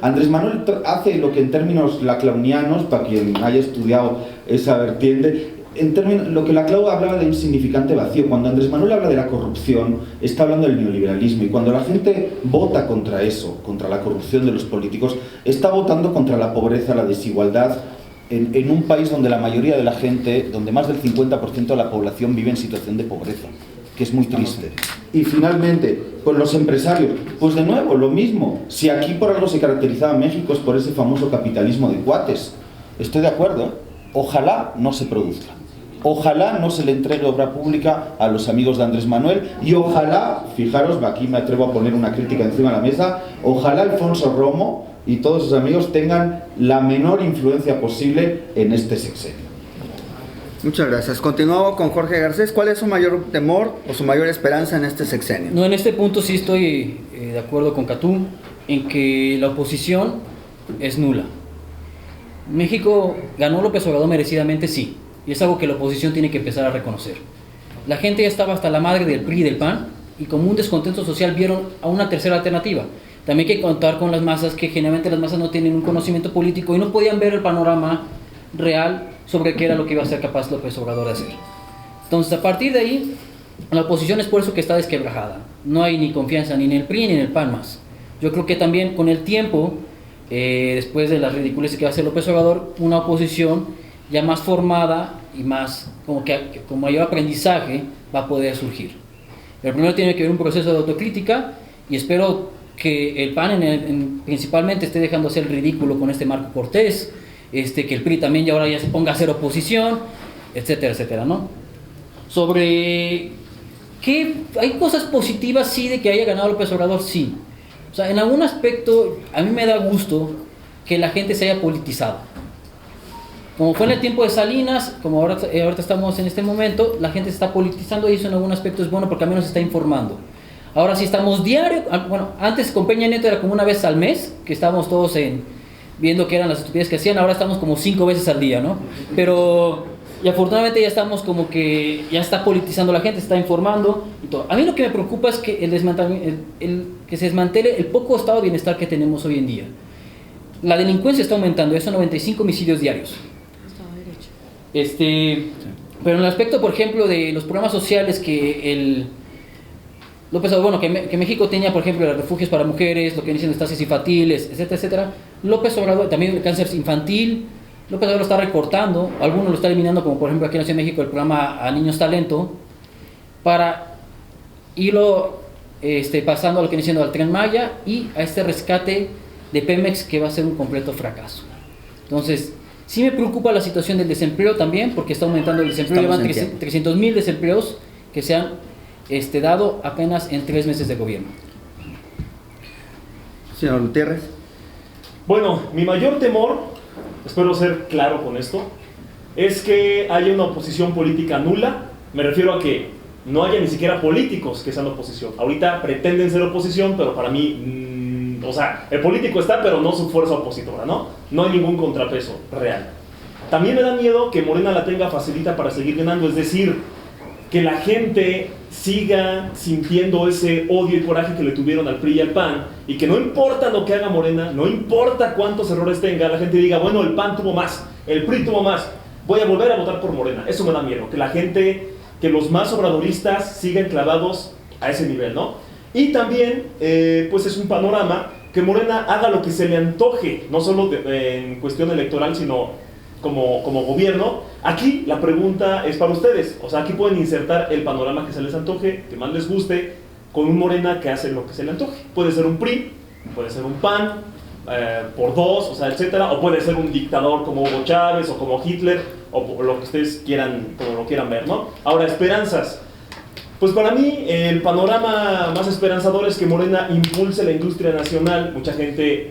S4: hace lo que en términos laclaunianos, para quien haya estudiado esa vertiente, lo que Laclau hablaba de insignificante vacío. Cuando Andrés Manuel habla de la corrupción, está hablando del neoliberalismo, y cuando la gente vota contra eso, contra la corrupción de los políticos, está votando contra la pobreza, la desigualdad, en un país donde la mayoría de la gente, donde más del 50% de la población vive en situación de pobreza, que es muy triste. Y finalmente, pues los empresarios, pues de nuevo, lo mismo. Si aquí por algo se caracterizaba México es por ese famoso capitalismo de cuates. Estoy de acuerdo, ¿eh? Ojalá no se produzca. Ojalá no se le entregue obra pública a los amigos de Andrés Manuel, y ojalá, fijaros, aquí me atrevo a poner una crítica encima de la mesa, ojalá Alfonso Romo y todos sus amigos tengan la menor influencia posible en este sexenio.
S2: Muchas gracias. Continuamos con Jorge Garcés. ¿Cuál es su mayor temor o su mayor esperanza en este sexenio?
S5: No, en este punto sí estoy de acuerdo con Catú en que la oposición es nula. México ganó López Obrador merecidamente, sí, y es algo que la oposición tiene que empezar a reconocer. La gente ya estaba hasta la madre del PRI y del PAN, y como un descontento social vieron a una tercera alternativa. También hay que contar con las masas, que generalmente las masas no tienen un conocimiento político y no podían ver el panorama real sobre qué era lo que iba a ser capaz López Obrador de hacer. Entonces, a partir de ahí, la oposición es por eso que está desquebrajada. No hay ni confianza ni en el PRI ni en el PAN más. Yo creo que también con el tiempo, después de las ridiculeces que va a hacer López Obrador, una oposición ya más formada y más con mayor aprendizaje va a poder surgir. Pero primero tiene que haber un proceso de autocrítica, y espero que el PAN principalmente esté dejando hacer el ridículo con este Marco Cortés, que el PRI también ahora ya se ponga a hacer oposición, etcétera, etcétera, ¿no? Sobre que hay cosas positivas, sí, de que haya ganado López Obrador, sí. O sea, en algún aspecto a mí me da gusto que la gente se haya politizado. Como fue en el tiempo de Salinas, como ahorita estamos en este momento, la gente se está politizando, y eso en algún aspecto es bueno porque al menos se está informando. Ahora sí estamos diario, bueno, antes con Peña Nieto era como una vez al mes, que estábamos todos viendo qué eran las estupideces que hacían. Ahora estamos como 5 veces al día, ¿no? Pero, y afortunadamente ya estamos como que ya está politizando la gente, se está informando y todo. A mí lo que me preocupa es que que se desmantele el poco estado de bienestar que tenemos hoy en día. La delincuencia está aumentando, son 95 homicidios diarios. Pero en el aspecto, por ejemplo, de los programas sociales que López Obrador, bueno, que México tenía, por ejemplo, los refugios para mujeres, lo que dicen estancias infantiles, etcétera, etcétera. López Obrador, también el cáncer infantil, López Obrador lo está recortando, algunos lo está eliminando, como por ejemplo aquí en la Ciudad de México el programa A Niños Talento, para irlo pasando a lo que viene siendo al Tren Maya y a este rescate de Pemex, que va a ser un completo fracaso. Entonces, sí me preocupa la situación del desempleo también, porque está aumentando el desempleo. Llevan 300,000 desempleos que se han dado apenas en 3 meses de gobierno.
S2: Señor Gutiérrez.
S6: Bueno, mi mayor temor, espero ser claro con esto, es que haya una oposición política nula. Me refiero a que no haya ni siquiera políticos que sean oposición. Ahorita pretenden ser oposición, pero para mí, o sea, el político está, pero no su fuerza opositora, ¿no? No hay ningún contrapeso real. También me da miedo que Morena la tenga facilita para seguir ganando, es decir, que la gente siga sintiendo ese odio y coraje que le tuvieron al PRI y al PAN, y que no importa lo que haga Morena, no importa cuántos errores tenga, la gente diga, bueno, el PAN tuvo más, el PRI tuvo más, voy a volver a votar por Morena. Eso me da miedo, que la gente, que los más obradoristas sigan clavados a ese nivel, ¿no? Y también, pues es un panorama que Morena haga lo que se le antoje, no solo en cuestión electoral, sino como gobierno. Aquí la pregunta es para ustedes, o sea, aquí pueden insertar el panorama que se les antoje, que más les guste, con un Morena que hace lo que se le antoje. Puede ser un PRI, puede ser un PAN, por dos, o sea, etcétera, o puede ser un dictador como Hugo Chávez o como Hitler, o lo que ustedes quieran, como lo quieran ver, ¿no? Ahora, esperanzas. Pues para mí el panorama más esperanzador es que Morena impulse la industria nacional. Mucha gente,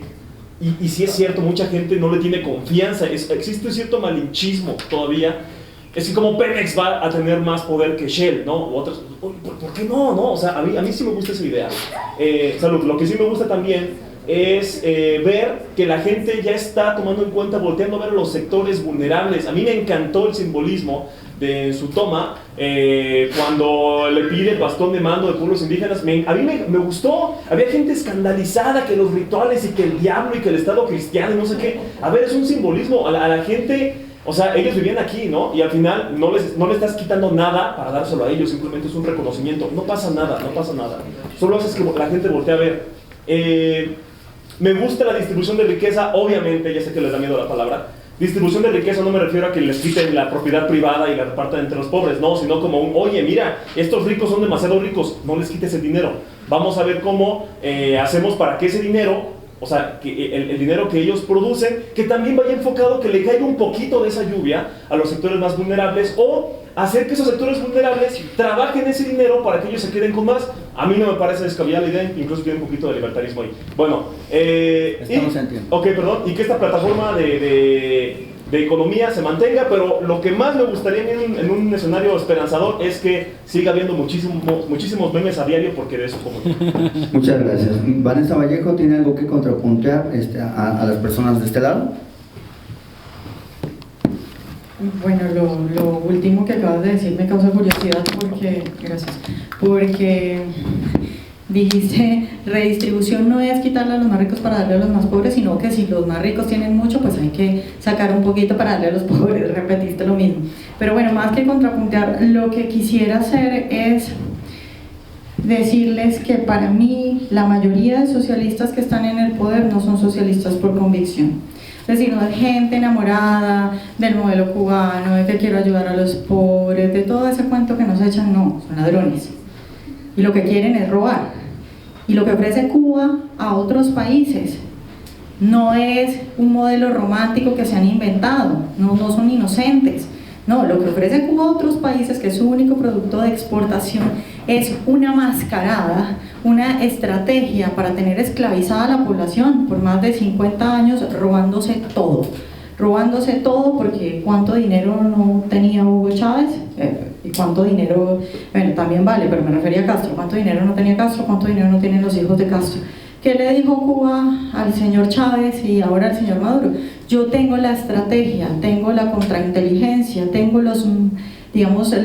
S6: y si es cierto, mucha gente no le tiene confianza, existe un cierto malinchismo todavía. Es que como Pemex va a tener más poder que Shell, ¿no? O otros, ¿por qué no? O sea, a mí sí me gusta esa idea. Salud. Lo que sí me gusta también es ver que la gente ya está tomando en cuenta, volteando a ver los sectores vulnerables. A mí me encantó el simbolismo de su toma, cuando le pide el bastón de mando de pueblos indígenas. A mí me gustó. Había gente escandalizada que los rituales y que el diablo y que el Estado cristiano y no sé qué. A ver, es un simbolismo. A la gente, o sea, ellos vivían aquí, ¿no? Y al final no le estás quitando nada para dárselo a ellos, simplemente es un reconocimiento. No pasa nada. Solo haces que la gente voltee a ver. Me gusta la distribución de riqueza, obviamente, ya sé que les da miedo la palabra. Distribución de riqueza no me refiero a que les quiten la propiedad privada y la repartan entre los pobres, no, sino como oye, mira, estos ricos son demasiado ricos, no les quites el dinero. Vamos a ver cómo hacemos para que ese dinero, o sea, que el dinero que ellos producen, que también vaya enfocado, que le caiga un poquito de esa lluvia a los sectores más vulnerables, o hacer que esos sectores vulnerables trabajen ese dinero para que ellos se queden con más. A mí no me parece descabellada la idea, incluso tiene un poquito de libertarismo ahí. Bueno,
S2: estamos en tiempo.
S6: Ok, perdón, y que esta plataforma de economía se mantenga, pero lo que más me gustaría en un escenario esperanzador es que siga habiendo muchísimos memes a diario, porque de eso como yo.
S2: Muchas gracias. Vanessa Vallejo, ¿tiene algo que contrapuntear a las personas de este lado?
S3: Bueno, lo último que acabas de decir me causa curiosidad porque dijiste, redistribución no es quitarle a los más ricos para darle a los más pobres, sino que si los más ricos tienen mucho, pues hay que sacar un poquito para darle a los pobres, repetiste lo mismo. Pero bueno, más que contrapuntear, lo que quisiera hacer es decirles que para mí la mayoría de socialistas que están en el poder no son socialistas por convicción. Es decir, no es gente enamorada del modelo cubano, de que quiero ayudar a los pobres, de todo ese cuento que nos echan, no, son ladrones. Y lo que quieren es robar. Y lo que ofrece Cuba a otros países no es un modelo romántico que se han inventado, no son inocentes. No, lo que ofrece Cuba a otros países, que es su único producto de exportación, es una mascarada, una estrategia para tener esclavizada a la población por más de 50 años, robándose todo porque cuánto dinero no tenía Hugo Chávez y cuánto dinero, bueno, también vale, pero me refería a Castro, cuánto dinero no tenía Castro, cuánto dinero no tienen los hijos de Castro. ¿Qué le dijo Cuba al señor Chávez y ahora al señor Maduro? Yo tengo la estrategia, tengo la contrainteligencia, tengo los, digamos,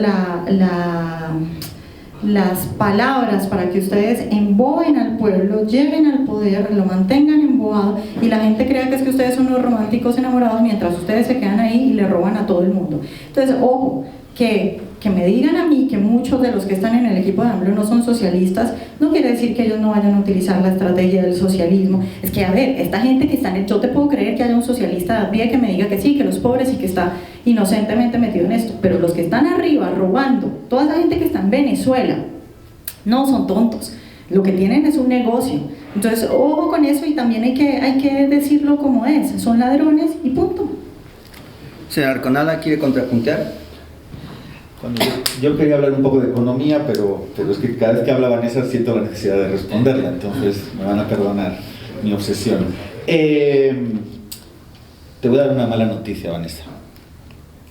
S3: las palabras para que ustedes emboben al pueblo, lleven al poder, lo mantengan embobado y la gente crea que es que ustedes son unos románticos enamorados mientras ustedes se quedan ahí y le roban a todo el mundo. Entonces, ojo, que me digan a mí que muchos de los que están en el equipo de AMLO no son socialistas, no quiere decir que ellos no vayan a utilizar la estrategia del socialismo. Es que, a ver, esta gente que está en el... Yo te puedo creer que haya un socialista de a pie que me diga que sí, que los pobres y que está inocentemente metido en esto, pero los que están arriba robando, toda esa gente que está en Venezuela, no son tontos, lo que tienen es un negocio. Entonces, ojo con eso y también hay que decirlo como es, son ladrones y punto.
S2: Señor Arconada, ¿quiere contrapuntear?
S4: Cuando yo quería hablar un poco de economía, pero es que cada vez que habla Vanessa siento la necesidad de responderla, entonces me van a perdonar mi obsesión. Te voy a dar una mala noticia, Vanessa.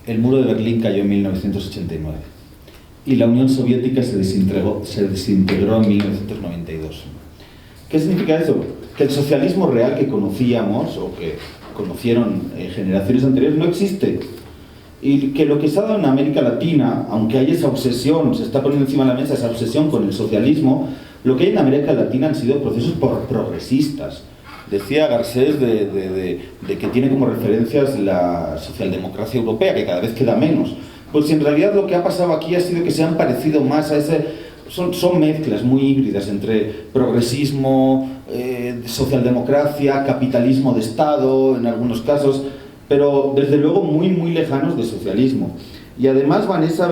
S4: El muro de Berlín cayó en 1989 y la Unión Soviética se desintegró en 1992. ¿Qué significa eso? Que el socialismo real que conocíamos o que conocieron generaciones anteriores no existe. Y que lo que se ha dado en América Latina, aunque hay esa obsesión, se está poniendo encima de la mesa esa obsesión con el socialismo, lo que hay en América Latina han sido procesos progresistas. Decía Garcés de que tiene como referencias la socialdemocracia europea, que cada vez queda menos. Pues en realidad lo que ha pasado aquí ha sido que se han parecido más a ese... Son mezclas muy híbridas entre progresismo, socialdemocracia, capitalismo de Estado, en algunos casos, pero desde luego muy, muy lejanos de socialismo. Y además Vanessa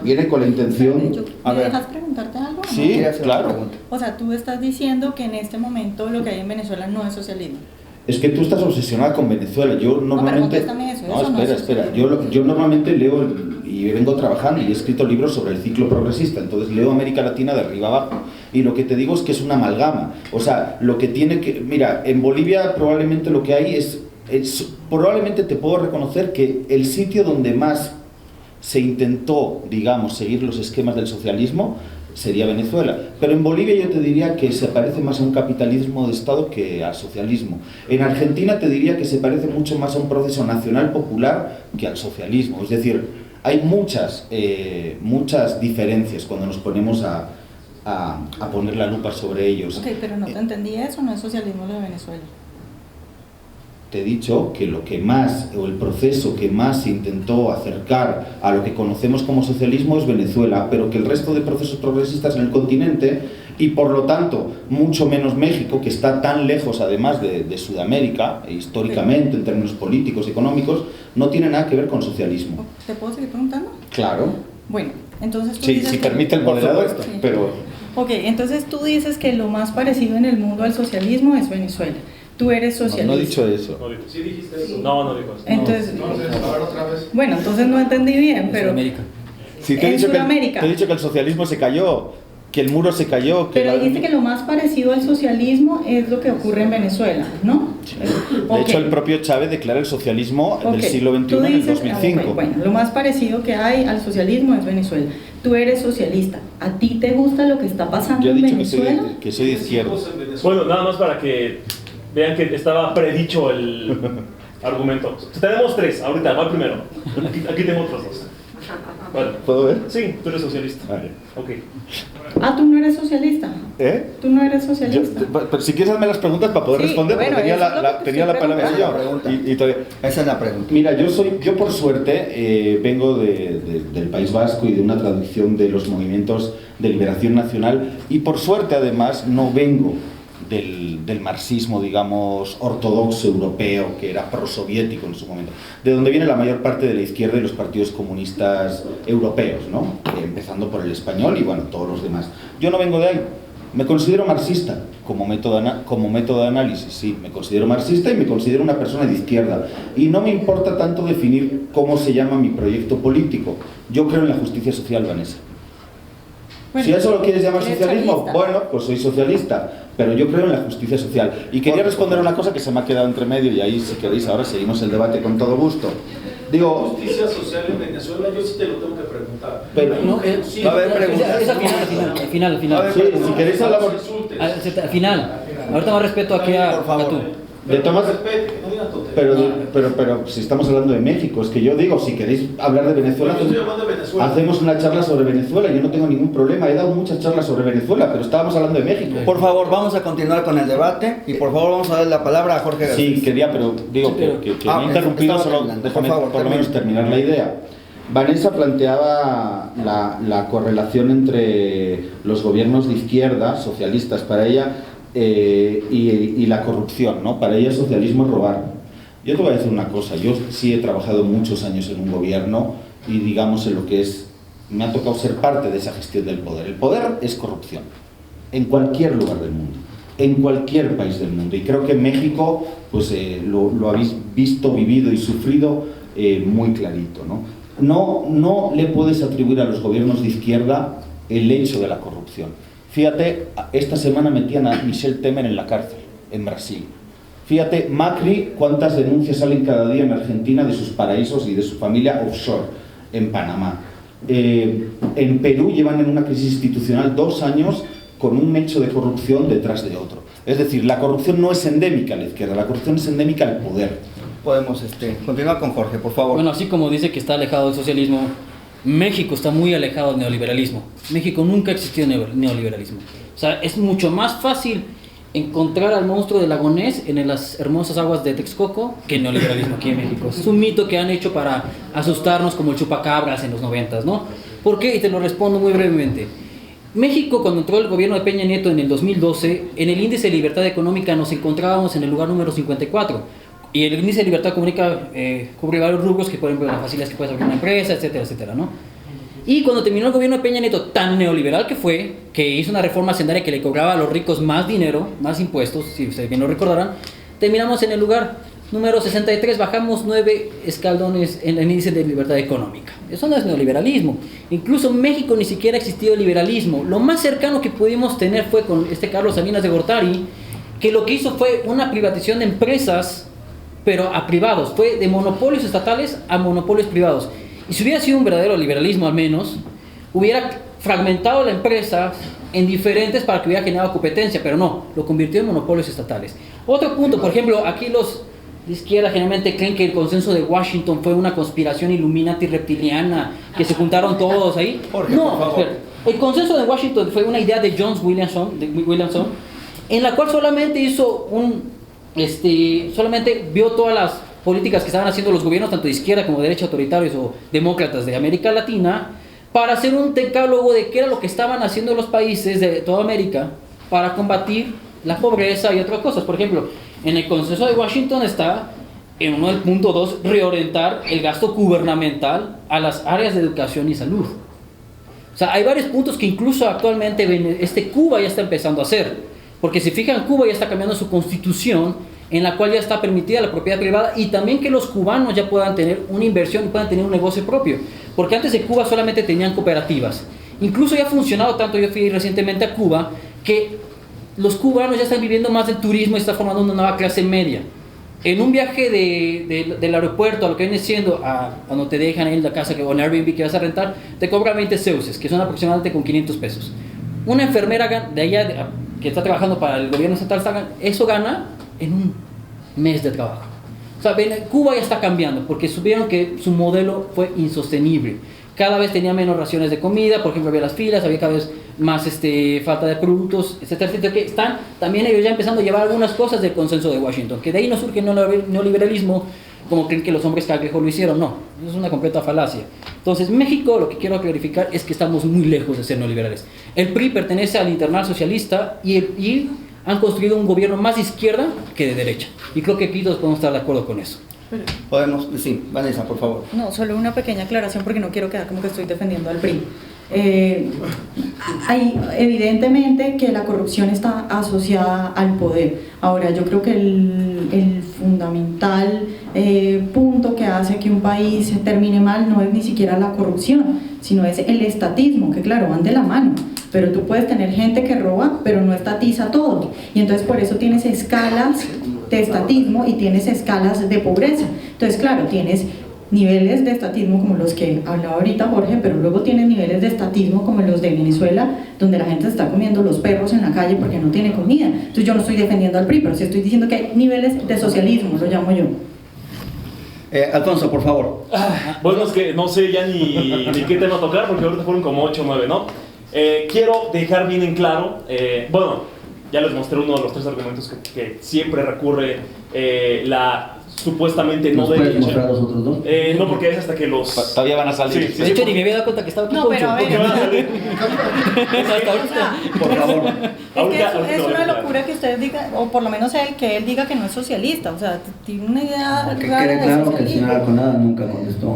S4: viene con la intención...
S7: ¿Me dejas preguntarte algo?
S4: Sí,
S7: ¿no?
S4: claro.
S7: O sea, tú estás diciendo que en este momento lo que hay en Venezuela no es socialismo.
S4: Es que tú estás obsesionada con Venezuela. Yo normalmente...
S7: pero contéstame eso.
S4: No,
S7: Eso no es
S4: espera.
S7: socialismo.
S4: Yo normalmente leo y vengo trabajando y he escrito libros sobre el ciclo progresista. Entonces leo América Latina de arriba abajo. Y lo que te digo es que es una amalgama. O sea, lo que tiene que... Mira, en Bolivia probablemente lo que hay es probablemente te puedo reconocer que el sitio donde más se intentó, digamos, seguir los esquemas del socialismo sería Venezuela. Pero en Bolivia yo te diría que se parece más a un capitalismo de Estado que al socialismo. En Argentina te diría que se parece mucho más a un proceso nacional popular que al socialismo. Es decir, hay muchas diferencias cuando nos ponemos a poner la lupa sobre ellos.
S7: Ok, pero no te entendí eso, no es socialismo lo de Venezuela.
S4: Te he dicho que lo que más, o el proceso que más se intentó acercar a lo que conocemos como socialismo es Venezuela, pero que el resto de procesos progresistas en el continente, y por lo tanto mucho menos México, que está tan lejos además de Sudamérica, históricamente, en términos políticos y económicos, no tiene nada que ver con socialismo.
S7: ¿Te puedo seguir preguntando?
S4: Claro.
S7: Bueno, entonces tú
S4: Sí,
S7: dices
S4: si
S7: que...
S4: permite el moderador,
S7: Sí.
S4: pero...
S7: Ok, entonces tú dices que lo más parecido en el mundo al socialismo es Venezuela. Tú eres socialista.
S4: No he dicho eso.
S6: No dijo.
S9: ¿Sí dijiste eso?
S6: No dijo eso.
S7: Entonces,
S9: Entonces, a ver otra vez.
S7: bueno, entonces no entendí bien, pero...
S5: América.
S4: Sí, te he
S7: En
S4: dicho
S7: Sudamérica.
S4: te he dicho que el socialismo se cayó, que el muro se cayó. Que
S7: Pero dijiste que lo más parecido al socialismo es lo que ocurre en Venezuela, ¿no?
S4: De hecho, el propio Chávez declara el socialismo del siglo XXI
S7: Tú
S4: en el
S7: dices,
S4: 2005.
S7: ok, bueno, lo más parecido que hay al socialismo es Venezuela. Tú eres socialista. ¿A ti te gusta lo que está pasando
S4: Yo he
S7: en
S4: dicho
S7: Venezuela?
S4: que soy de izquierda.
S9: En Venezuela.
S6: Bueno, nada más para que vean que estaba predicho el argumento. Tenemos tres, ahorita, va primero. Aquí tengo otros dos. Bueno,
S4: ¿Puedo ver?
S6: sí, tú eres socialista.
S4: Vale.
S6: Ok.
S3: Ah, tú no eres socialista.
S4: ¿Eh?
S3: Tú no eres
S4: Yo-
S3: socialista.
S4: pero si quieres hazme las preguntas para poder
S3: Sí,
S4: responder,
S3: bueno,
S4: porque tenía
S3: eso es lo que te
S4: tenía la
S3: estoy
S4: palabra
S2: preguntando.
S4: yo. Y todavía-
S2: Esa es la pregunta.
S4: Mira, yo por suerte vengo del País Vasco y de una tradición de los movimientos de liberación nacional, y por suerte además no vengo del marxismo, digamos, ortodoxo europeo, que era prosoviético en su momento, de donde viene la mayor parte de la izquierda y los partidos comunistas europeos, ¿no? Empezando por el español y bueno, todos los demás. Yo no vengo de ahí. Me considero marxista como método de análisis, sí, me considero marxista y me considero una persona de izquierda. Y no me importa tanto definir cómo se llama mi proyecto político. Yo creo en la justicia social, Vanessa.
S7: Bueno,
S4: Si a eso lo quieres llamar
S7: eres
S4: socialismo,
S7: chavista.
S4: bueno, pues soy socialista, pero yo creo en la justicia social. Y quería responder a una cosa que se me ha quedado entre medio, y ahí, si queréis, ahora seguimos el debate con todo gusto. Digo,
S9: Justicia social en Venezuela, yo sí te lo tengo que preguntar.
S4: pero,
S5: No,
S9: Sí,
S2: va a haber preguntas.
S5: Es al final.
S4: sí, si queréis hablamos
S9: insultes.
S5: Al final. Ahorita más respeto aquí a,
S2: Por favor.
S5: a tú.
S4: de Tomás,
S9: Respete, que no digan tonterías.
S4: pero si estamos hablando de México, es que yo digo, si queréis hablar de Venezuela,
S9: Yo estoy hablando de Venezuela.
S4: hacemos una charla sobre Venezuela, yo no tengo ningún problema, he dado muchas charlas sobre Venezuela, pero estábamos hablando de México.
S2: Por favor, vamos a continuar con el debate y por favor vamos a dar la palabra a Jorge García.
S4: Sí, quería, pero digo que me he interrumpido,
S2: estaba
S4: solo
S2: terminando.
S4: déjame
S2: Por favor,
S4: por lo menos
S2: termina.
S4: terminar la idea. Vanessa planteaba la correlación entre los gobiernos de izquierda, socialistas para ella, y la corrupción, ¿no? Para ella socialismo es robar. Yo te voy a decir una cosa, yo sí he trabajado muchos años en un gobierno y digamos en lo que es, me ha tocado ser parte de esa gestión del poder. El poder es corrupción, en cualquier lugar del mundo, en cualquier país del mundo. Y creo que en México pues, lo habéis visto, vivido y sufrido muy clarito, ¿no? no le puedes atribuir a los gobiernos de izquierda el hecho de la corrupción. Fíjate, esta semana metían a Michel Temer en la cárcel, en Brasil. Fíjate, Macri, cuántas denuncias salen cada día en Argentina de sus paraísos y de su familia offshore, en Panamá. En Perú llevan en una crisis institucional 2 años con un hecho de corrupción detrás de otro. Es decir, la corrupción no es endémica a la izquierda, la corrupción es endémica al poder.
S2: Podemos continuar con Jorge, por favor.
S5: Bueno, así como dice que está alejado del socialismo, México está muy alejado del neoliberalismo. México nunca existió neoliberalismo. O sea, es mucho más fácil encontrar al monstruo del lagonés en las hermosas aguas de Texcoco que el neoliberalismo aquí en México. Es un mito que han hecho para asustarnos como el chupacabras en los 90s, ¿no? ¿Por qué? Y te lo respondo muy brevemente. México, cuando entró el gobierno de Peña Nieto en el 2012, en el índice de libertad económica nos encontrábamos en el lugar número 54. Y el índice de libertad económica cubre varios rubros, que por ejemplo las facilidades que puedes abrir una empresa, etcétera, etcétera, ¿no? Y cuando terminó el gobierno de Peña Nieto, tan neoliberal que fue, que hizo una reforma hacendaria que le cobraba a los ricos más dinero, más impuestos, si ustedes bien lo recordarán, terminamos en el lugar número 63, bajamos 9 escalones en el índice de libertad económica. Eso no es neoliberalismo. Incluso en México ni siquiera existió el liberalismo. Lo más cercano que pudimos tener fue con Carlos Salinas de Gortari, que lo que hizo fue una privatización de empresas, pero a privados, fue de monopolios estatales a monopolios privados. Y si hubiera sido un verdadero liberalismo al menos, hubiera fragmentado la empresa en diferentes para que hubiera generado competencia, pero no, lo convirtió en monopolios estatales. Otro punto, por ejemplo, aquí los de izquierda generalmente creen que el consenso de Washington fue una conspiración Illuminati reptiliana, que se juntaron todos ahí.
S2: Jorge,
S5: no,
S2: por favor.
S5: espera. El consenso de Washington fue una idea de John Williamson, en la cual solamente hizo solamente vio todas las políticas que estaban haciendo los gobiernos, tanto de izquierda como de derecha, autoritarios o demócratas de América Latina, para hacer un decálogo de qué era lo que estaban haciendo los países de toda América para combatir la pobreza y otras cosas. Por ejemplo, en el consenso de Washington está, en uno del punto 2, reorientar el gasto gubernamental a las áreas de educación y salud. O sea, hay varios puntos que incluso actualmente Cuba ya está empezando a hacer. Porque si fijan, Cuba ya está cambiando su constitución, en la cual ya está permitida la propiedad privada, y también que los cubanos ya puedan tener una inversión y puedan tener un negocio propio. Porque antes en Cuba solamente tenían cooperativas. Incluso ya ha funcionado tanto, yo fui recientemente a Cuba, que los cubanos ya están viviendo más del turismo y están formando una nueva clase media. En un viaje del aeropuerto a lo que viene siendo a donde te dejan en la casa o en Airbnb que vas a rentar, te cobra 20 ceuses, que son aproximadamente con 500 pesos. Una enfermera de allá que está trabajando para el gobierno estatal, eso gana en un mes de trabajo. O sea, Cuba ya está cambiando porque supieron que su modelo fue insostenible. Cada vez tenía menos raciones de comida, por ejemplo, había las filas, había cada vez más falta de productos, etcétera, etcétera, que están también ellos ya empezando a llevar algunas cosas del consenso de Washington, que de ahí no surge el neoliberalismo, como creen que los hombres cangrejo lo hicieron. No, eso es una completa falacia. Entonces, México, lo que quiero clarificar es que estamos muy lejos de ser neoliberales. El PRI pertenece al Internal Socialista y han construido un gobierno más de izquierda que de derecha. Y creo que aquí todos podemos estar de acuerdo con eso.
S2: Podemos, sí, Vanessa, por favor.
S3: No, solo una pequeña aclaración porque no quiero quedar como que estoy defendiendo al PRI. Hay evidentemente que la corrupción está asociada al poder. Ahora, yo creo que el fundamental punto que hace que un país termine mal no es ni siquiera la corrupción, sino es el estatismo, que claro, van de la mano. Pero tú puedes tener gente que roba, pero no estatiza todo. Y entonces por eso tienes escalas de estatismo y tienes escalas de pobreza. Entonces, claro, tienes niveles de estatismo como los que hablaba ahorita Jorge, pero luego tienes niveles de estatismo como los de Venezuela, donde la gente se está comiendo los perros en la calle porque no tiene comida. Entonces yo no estoy defendiendo al PRI, pero sí estoy diciendo que hay niveles de socialismo, lo llamo yo.
S2: Alfonso, por favor.
S6: Bueno, es que no sé ya ni qué tema tocar, porque ahorita fueron como 8 o 9, ¿no? Quiero dejar bien en claro, bueno, ya les mostré uno de los 3 argumentos que siempre recurre la supuestamente no derecha.
S2: ¿Puedes mostrar los otros dos?
S6: No, porque es hasta que los...
S4: Todavía van a salir.
S6: Sí,
S5: De hecho, ni me había dado cuenta que estaba aquí.
S3: No, pero a ver.
S6: ¿Por qué van a salir?
S5: Hasta ahorita.
S2: Por favor.
S3: Es que es una locura que ustedes digan, o por lo menos que él diga que no es socialista, o sea, tiene una idea
S2: Que
S3: rara
S2: quede
S3: de
S2: claro que el
S3: socialismo.
S2: señor Arconada nunca contestó.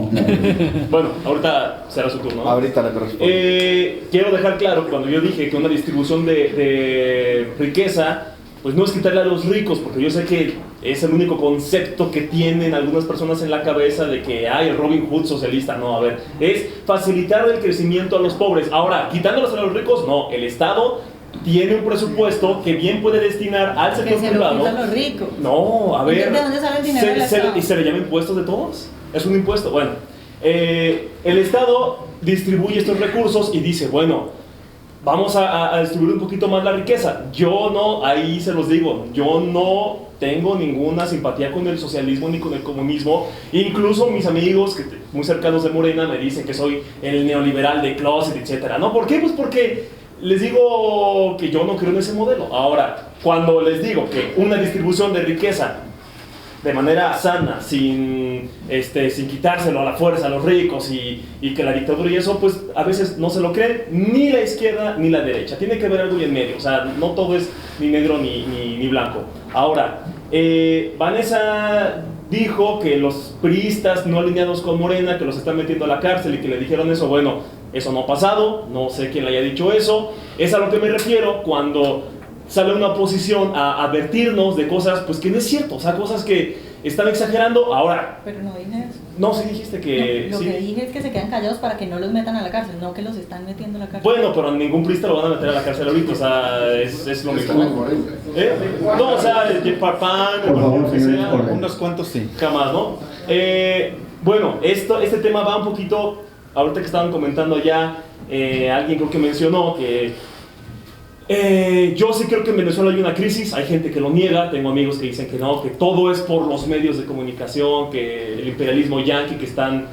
S6: Bueno, ahorita será su turno, ¿no?
S4: Ahorita le corresponde.
S6: Quiero dejar claro que cuando yo dije que una distribución de riqueza pues no es quitarle a los ricos, porque yo sé que es el único concepto que tienen algunas personas en la cabeza de que hay el Robin Hood socialista. No, a ver, es facilitar el crecimiento a los pobres. Ahora, quitándolos a los ricos, no, el Estado tiene un presupuesto que bien puede destinar al sector
S7: Que se lo
S6: privado.
S7: quitan los ricos.
S6: No, a ver.
S7: ¿De dónde sale el dinero del Estado?
S6: ¿Y se le llama impuestos de todos? Es un impuesto. Bueno, el Estado distribuye estos recursos y dice, bueno, vamos a distribuir un poquito más la riqueza. Yo no, ahí se los digo, yo no tengo ninguna simpatía con el socialismo ni con el comunismo. Incluso mis amigos muy cercanos de Morena me dicen que soy el neoliberal de closet, etcétera. ¿No? ¿Por qué? Pues porque les digo que yo no creo en ese modelo. Ahora, cuando les digo que una distribución de riqueza de manera sana, sin quitárselo a la fuerza a los ricos y que la dictadura y eso, pues a veces no se lo creen ni la izquierda ni la derecha. Tiene que haber algo ahí en medio, o sea, no todo es ni negro ni blanco. Ahora, Vanessa dijo que los priistas no alineados con Morena, que los están metiendo a la cárcel y que le dijeron eso. Bueno, eso no ha pasado, no sé quién le haya dicho eso. Es a lo que me refiero cuando sale una oposición a advertirnos de cosas pues que no es cierto, o sea, cosas que están exagerando. Ahora,
S7: Pero no dije eso.
S6: no, sí dijiste que...
S7: No, lo
S6: sí.
S7: que dije es que se quedan callados para que no los metan a la cárcel, no que los están metiendo a la cárcel.
S6: Bueno, pero a ningún priista lo van a meter a la cárcel ahorita, o sea, es lo mismo. ¿Eh? No, o sea, PAN,
S2: Por favor,
S6: lo que
S2: señores,
S6: sea,
S2: por favor.
S4: Unos cuantos sí.
S6: jamás, ¿no? Bueno, este tema va un poquito, ahorita que estaban comentando ya, alguien creo que mencionó que yo sí creo que en Venezuela hay una crisis, hay gente que lo niega, tengo amigos que dicen que no, que todo es por los medios de comunicación, que el imperialismo yanqui que están...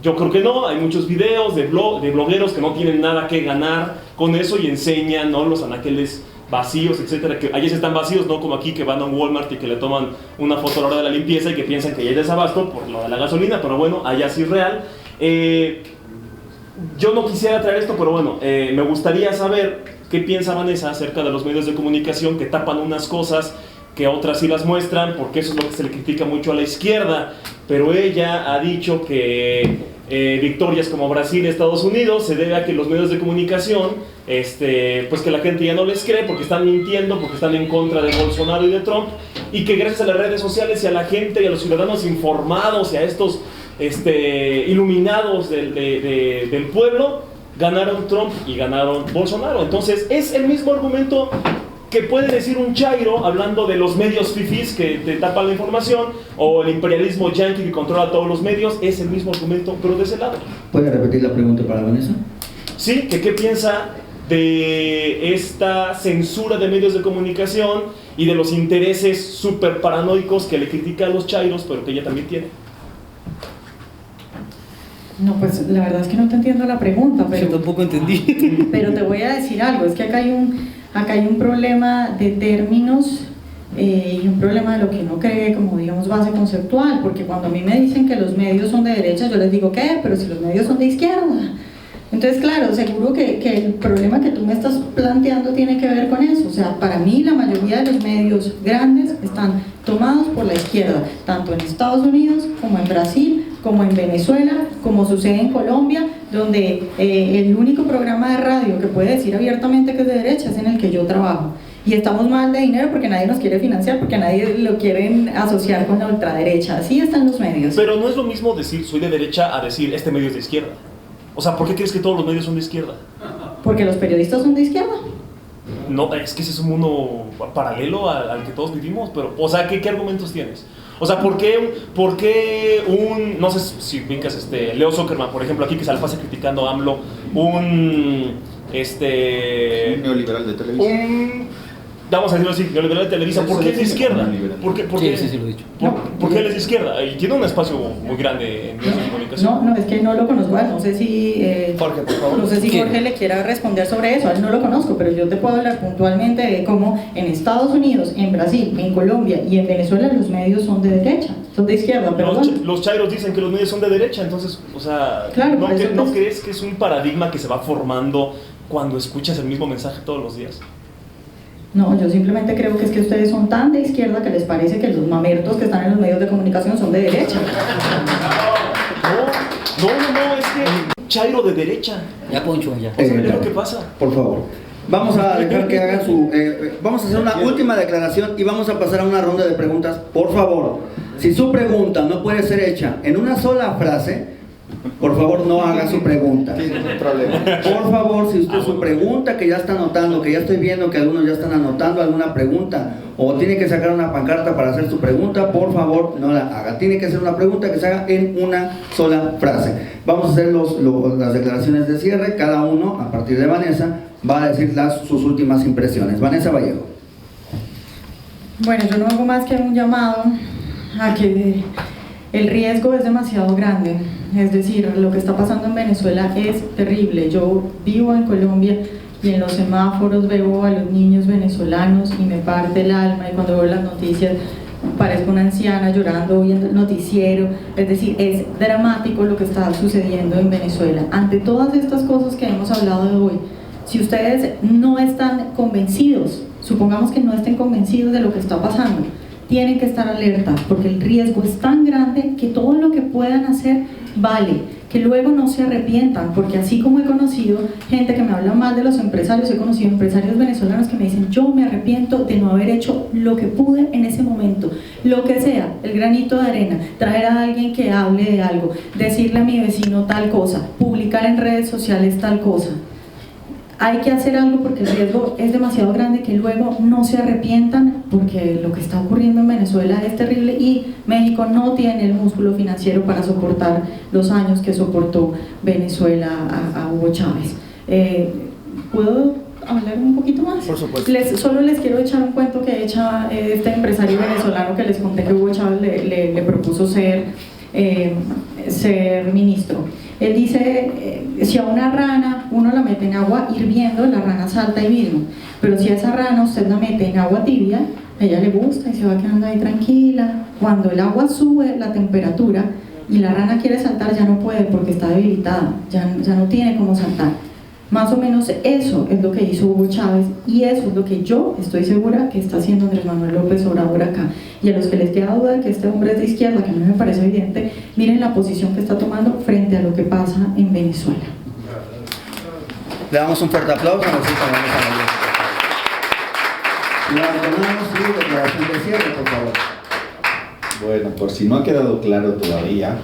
S6: Yo creo que no, hay muchos videos de blogueros que no tienen nada que ganar con eso y enseñan, ¿no?, los anaqueles vacíos, etcétera, que allí están vacíos, no como aquí que van a un Walmart y que le toman una foto a la hora de la limpieza y que piensan que ya hay desabasto por lo de la gasolina, pero bueno, allá sí es real. Yo no quisiera traer esto, pero bueno, me gustaría saber qué piensa Vanessa acerca de los medios de comunicación que tapan unas cosas que otras sí las muestran, porque eso es lo que se le critica mucho a la izquierda, pero ella ha dicho que victorias como Brasil y Estados Unidos se debe a que los medios de comunicación, pues que la gente ya no les cree porque están mintiendo, porque están en contra de Bolsonaro y de Trump, y que gracias a las redes sociales y a la gente y a los ciudadanos informados y a estos iluminados del pueblo, ganaron Trump y ganaron Bolsonaro. Entonces es el mismo argumento que puede decir un chairo hablando de los medios fifís que te tapan la información, o el imperialismo yanqui que controla todos los medios. Es el mismo argumento, pero de ese lado.
S2: ¿Puede repetir la pregunta para Vanessa?
S6: Sí, que qué piensa de esta censura de medios de comunicación y de los intereses súper paranoicos que le critica a los chairos, pero que ella también tiene.
S3: No, pues la verdad es que no te entiendo la pregunta,
S5: Yo
S3: pero,
S5: tampoco entendí.
S3: pero te voy a decir algo, es que acá hay un problema de términos y un problema de lo que uno cree como, digamos, base conceptual, porque cuando a mí me dicen que los medios son de derecha, yo les digo, ¿qué? Pero si los medios son de izquierda. Entonces, claro, seguro que el problema que tú me estás planteando tiene que ver con eso. O sea, para mí la mayoría de los medios grandes están tomados por la izquierda, tanto en Estados Unidos como en Brasil, como en Venezuela, como sucede en Colombia, donde el único programa de radio que puede decir abiertamente que es de derecha es en el que yo trabajo. Y estamos mal de dinero porque nadie nos quiere financiar, porque nadie lo quieren asociar con la ultraderecha. Así están los medios.
S6: Pero no es lo mismo decir soy de derecha a decir este medio es de izquierda. O sea, ¿por qué crees que todos los medios son de izquierda?
S3: Porque los periodistas son de izquierda.
S6: No, es que ese es un mundo paralelo al que todos vivimos, pero, o sea, ¿qué argumentos tienes? O sea, ¿por qué un, no sé si ubicas Leo Zuckerman, por ejemplo, aquí que se la pasa criticando a AMLO, un
S4: neoliberal de televisión.
S6: Vamos a decirlo así, neoliberal de Televisa, ¿por qué es de izquierda? ¿Por qué,
S5: Sí, lo he dicho.
S6: ¿Por qué él es de izquierda? Y tiene un espacio muy grande en medios de comunicación.
S3: No, es que no lo conozco. No sé si
S4: Jorge, por favor.
S3: no sé si Jorge le quiera responder sobre eso. A él no lo conozco, pero yo te puedo hablar puntualmente de cómo en Estados Unidos, en Brasil, en Colombia y en Venezuela los medios son de derecha, son de izquierda, perdón.
S6: Los chairos dicen que los medios son de derecha, entonces, o sea,
S3: Claro,
S6: ¿no,
S3: por eso,
S6: ¿no
S3: pues,
S6: crees que es un paradigma que se va formando cuando escuchas el mismo mensaje todos los días?
S3: No, yo simplemente creo que es que ustedes son tan de izquierda que les parece que los mamertos que están en los medios de comunicación son de derecha.
S6: No, es que chairo de derecha.
S5: Ya, Poncho, ya.
S6: O sea, es lo que pasa.
S2: Por favor. Vamos a dejar que hagan su... vamos a hacer una última declaración y vamos a pasar a una ronda de preguntas. Por favor, si su pregunta no puede ser hecha en una sola frase, por favor no haga su pregunta.
S4: Sí, no hay problema.
S2: Por favor, si usted su pregunta que ya está anotando, que ya estoy viendo que algunos ya están anotando alguna pregunta, o tiene que sacar una pancarta para hacer su pregunta, por favor no la haga. Tiene que ser una pregunta que se haga en una sola frase. Vamos a hacer las declaraciones de cierre. Cada uno, a partir de Vanessa, va a decir sus últimas impresiones. Vanessa Vallejo.
S3: Bueno, yo no hago más que un llamado a que el riesgo es demasiado grande. Es decir, lo que está pasando en Venezuela es terrible. Yo vivo en Colombia y en los semáforos veo a los niños venezolanos y me parte el alma, y cuando veo las noticias parezco una anciana llorando viendo el noticiero. Es decir, es dramático lo que está sucediendo en Venezuela. Ante todas estas cosas que hemos hablado de hoy, si ustedes no están convencidos, supongamos que no estén convencidos de lo que está pasando, tienen que estar alerta, porque el riesgo es tan grande que todo lo que puedan hacer vale, que luego no se arrepientan, porque así como he conocido gente que me habla mal de los empresarios, he conocido empresarios venezolanos que me dicen: yo me arrepiento de no haber hecho lo que pude en ese momento, lo que sea, el granito de arena, traer a alguien que hable de algo, decirle a mi vecino tal cosa, publicar en redes sociales tal cosa. Hay que hacer algo porque el riesgo es demasiado grande, que luego no se arrepientan, porque lo que está ocurriendo en Venezuela es terrible y México no tiene el músculo financiero para soportar los años que soportó Venezuela a Hugo Chávez. ¿Puedo hablar un poquito más?
S2: Por supuesto.
S3: Solo les quiero echar un cuento que echa este empresario venezolano que les conté que Hugo Chávez le propuso ser ministro. Él dice, si a una rana uno la mete en agua hirviendo, la rana salta ahí mismo, pero si a esa rana usted la mete en agua tibia, a ella le gusta y se va quedando ahí tranquila. Cuando el agua sube la temperatura y la rana quiere saltar, ya no puede porque está debilitada, ya no tiene cómo saltar. Más o menos eso es lo que hizo Hugo Chávez, y eso es lo que yo estoy segura que está haciendo Andrés Manuel López Obrador acá. Y a los que les queda duda de que este hombre es de izquierda, que a mí me parece evidente, miren la posición que está tomando frente a lo que pasa en Venezuela.
S2: Le damos un fuerte aplauso a Vanessa Vallejo. Le ordenamos su declaración de cierre, por favor.
S4: Bueno, por si no ha quedado claro todavía,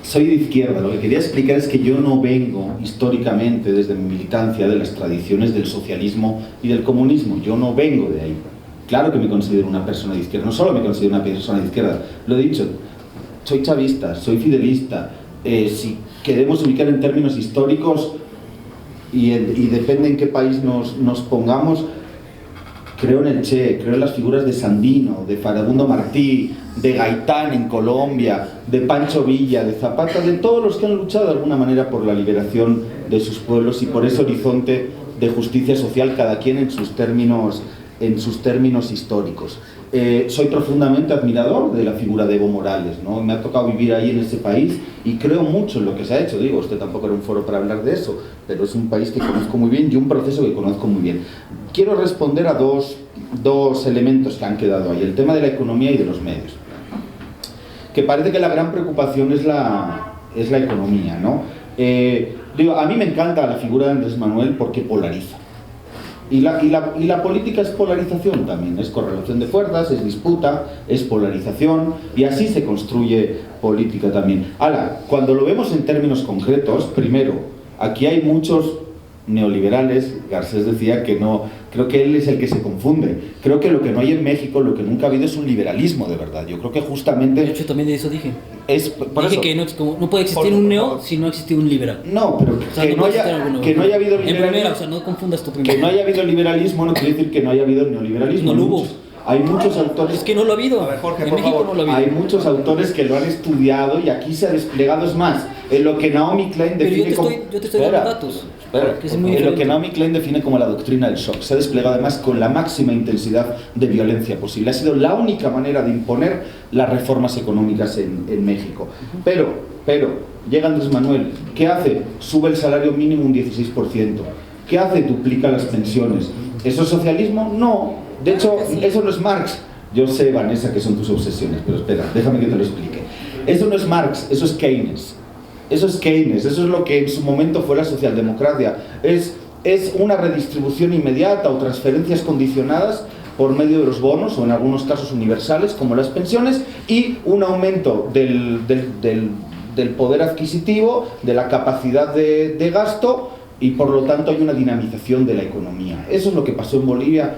S4: soy de izquierda. Lo que quería explicar es que yo no vengo históricamente desde mi militancia de las tradiciones del socialismo y del comunismo. Yo no vengo de ahí. Claro que me considero una persona de izquierda. No solo me considero una persona de izquierda, lo he dicho, soy chavista, soy fidelista. Si queremos ubicar en términos históricos y depende en qué país nos pongamos, creo en el Che, creo en las figuras de Sandino, de Farabundo Martí, de Gaitán en Colombia, de Pancho Villa, de Zapata, de todos los que han luchado de alguna manera por la liberación de sus pueblos y por ese horizonte de justicia social, cada quien en sus términos históricos. Soy profundamente admirador de la figura de Evo Morales, ¿no? Me ha tocado vivir ahí en ese país y creo mucho en lo que se ha hecho. Digo, este tampoco era un foro para hablar de eso, pero es un país que conozco muy bien y un proceso que conozco muy bien. Quiero responder a dos elementos que han quedado ahí: el tema de la economía y de los medios, que parece que la gran preocupación es la economía, ¿no? Digo, a mí me encanta la figura de Andrés Manuel porque polariza. Y la política es polarización también, es correlación de fuerzas, es disputa, es polarización, y así se construye política también. Ahora, cuando lo vemos en términos concretos, primero, aquí hay muchos neoliberales. Garcés decía que no, creo que él es el que se confunde. Creo que lo que no hay en México, lo que nunca ha habido, es un liberalismo de verdad. Yo creo que justamente...
S5: De hecho, también de eso dije.
S4: Dije
S5: que no puede existir un neo si no existe un liberal.
S4: No, pero
S5: o sea,
S4: que no haya habido
S5: liberalismo. En primera, o sea, no confundas tu primera.
S4: Que no haya habido liberalismo no quiere decir que no haya habido neoliberalismo.
S5: No lo hubo.
S4: Hay muchos autores...
S5: Es que no lo ha habido.
S2: A ver, Jorge,
S5: en
S2: por
S5: México
S2: favor.
S5: no lo ha habido.
S4: Hay muchos autores que lo han estudiado y aquí se ha desplegado. Es más, en lo que Naomi Klein
S5: Pero
S4: define como...
S5: yo te estoy dando datos. Que es muy
S4: en lo
S5: diferente.
S4: que Naomi Klein define como la doctrina del shock. Se ha desplegado además con la máxima intensidad de violencia posible. Ha sido la única manera de imponer las reformas económicas en México. Pero, llega Andrés Manuel. ¿Qué hace? Sube el salario mínimo un 16%. ¿Qué hace? Duplica las pensiones. ¿Eso es socialismo? No. De hecho, eso no es Marx. Yo sé, Vanessa, que son tus obsesiones, pero espera, déjame que te lo explique. Eso no es Marx, eso es Keynes. Eso es Keynes, eso es lo que en su momento fue la socialdemocracia. Es es una redistribución inmediata o transferencias condicionadas por medio de los bonos o en algunos casos universales como las pensiones, y un aumento del poder adquisitivo, de la capacidad de gasto, y por lo tanto hay una dinamización de la economía. Eso es lo que pasó en Bolivia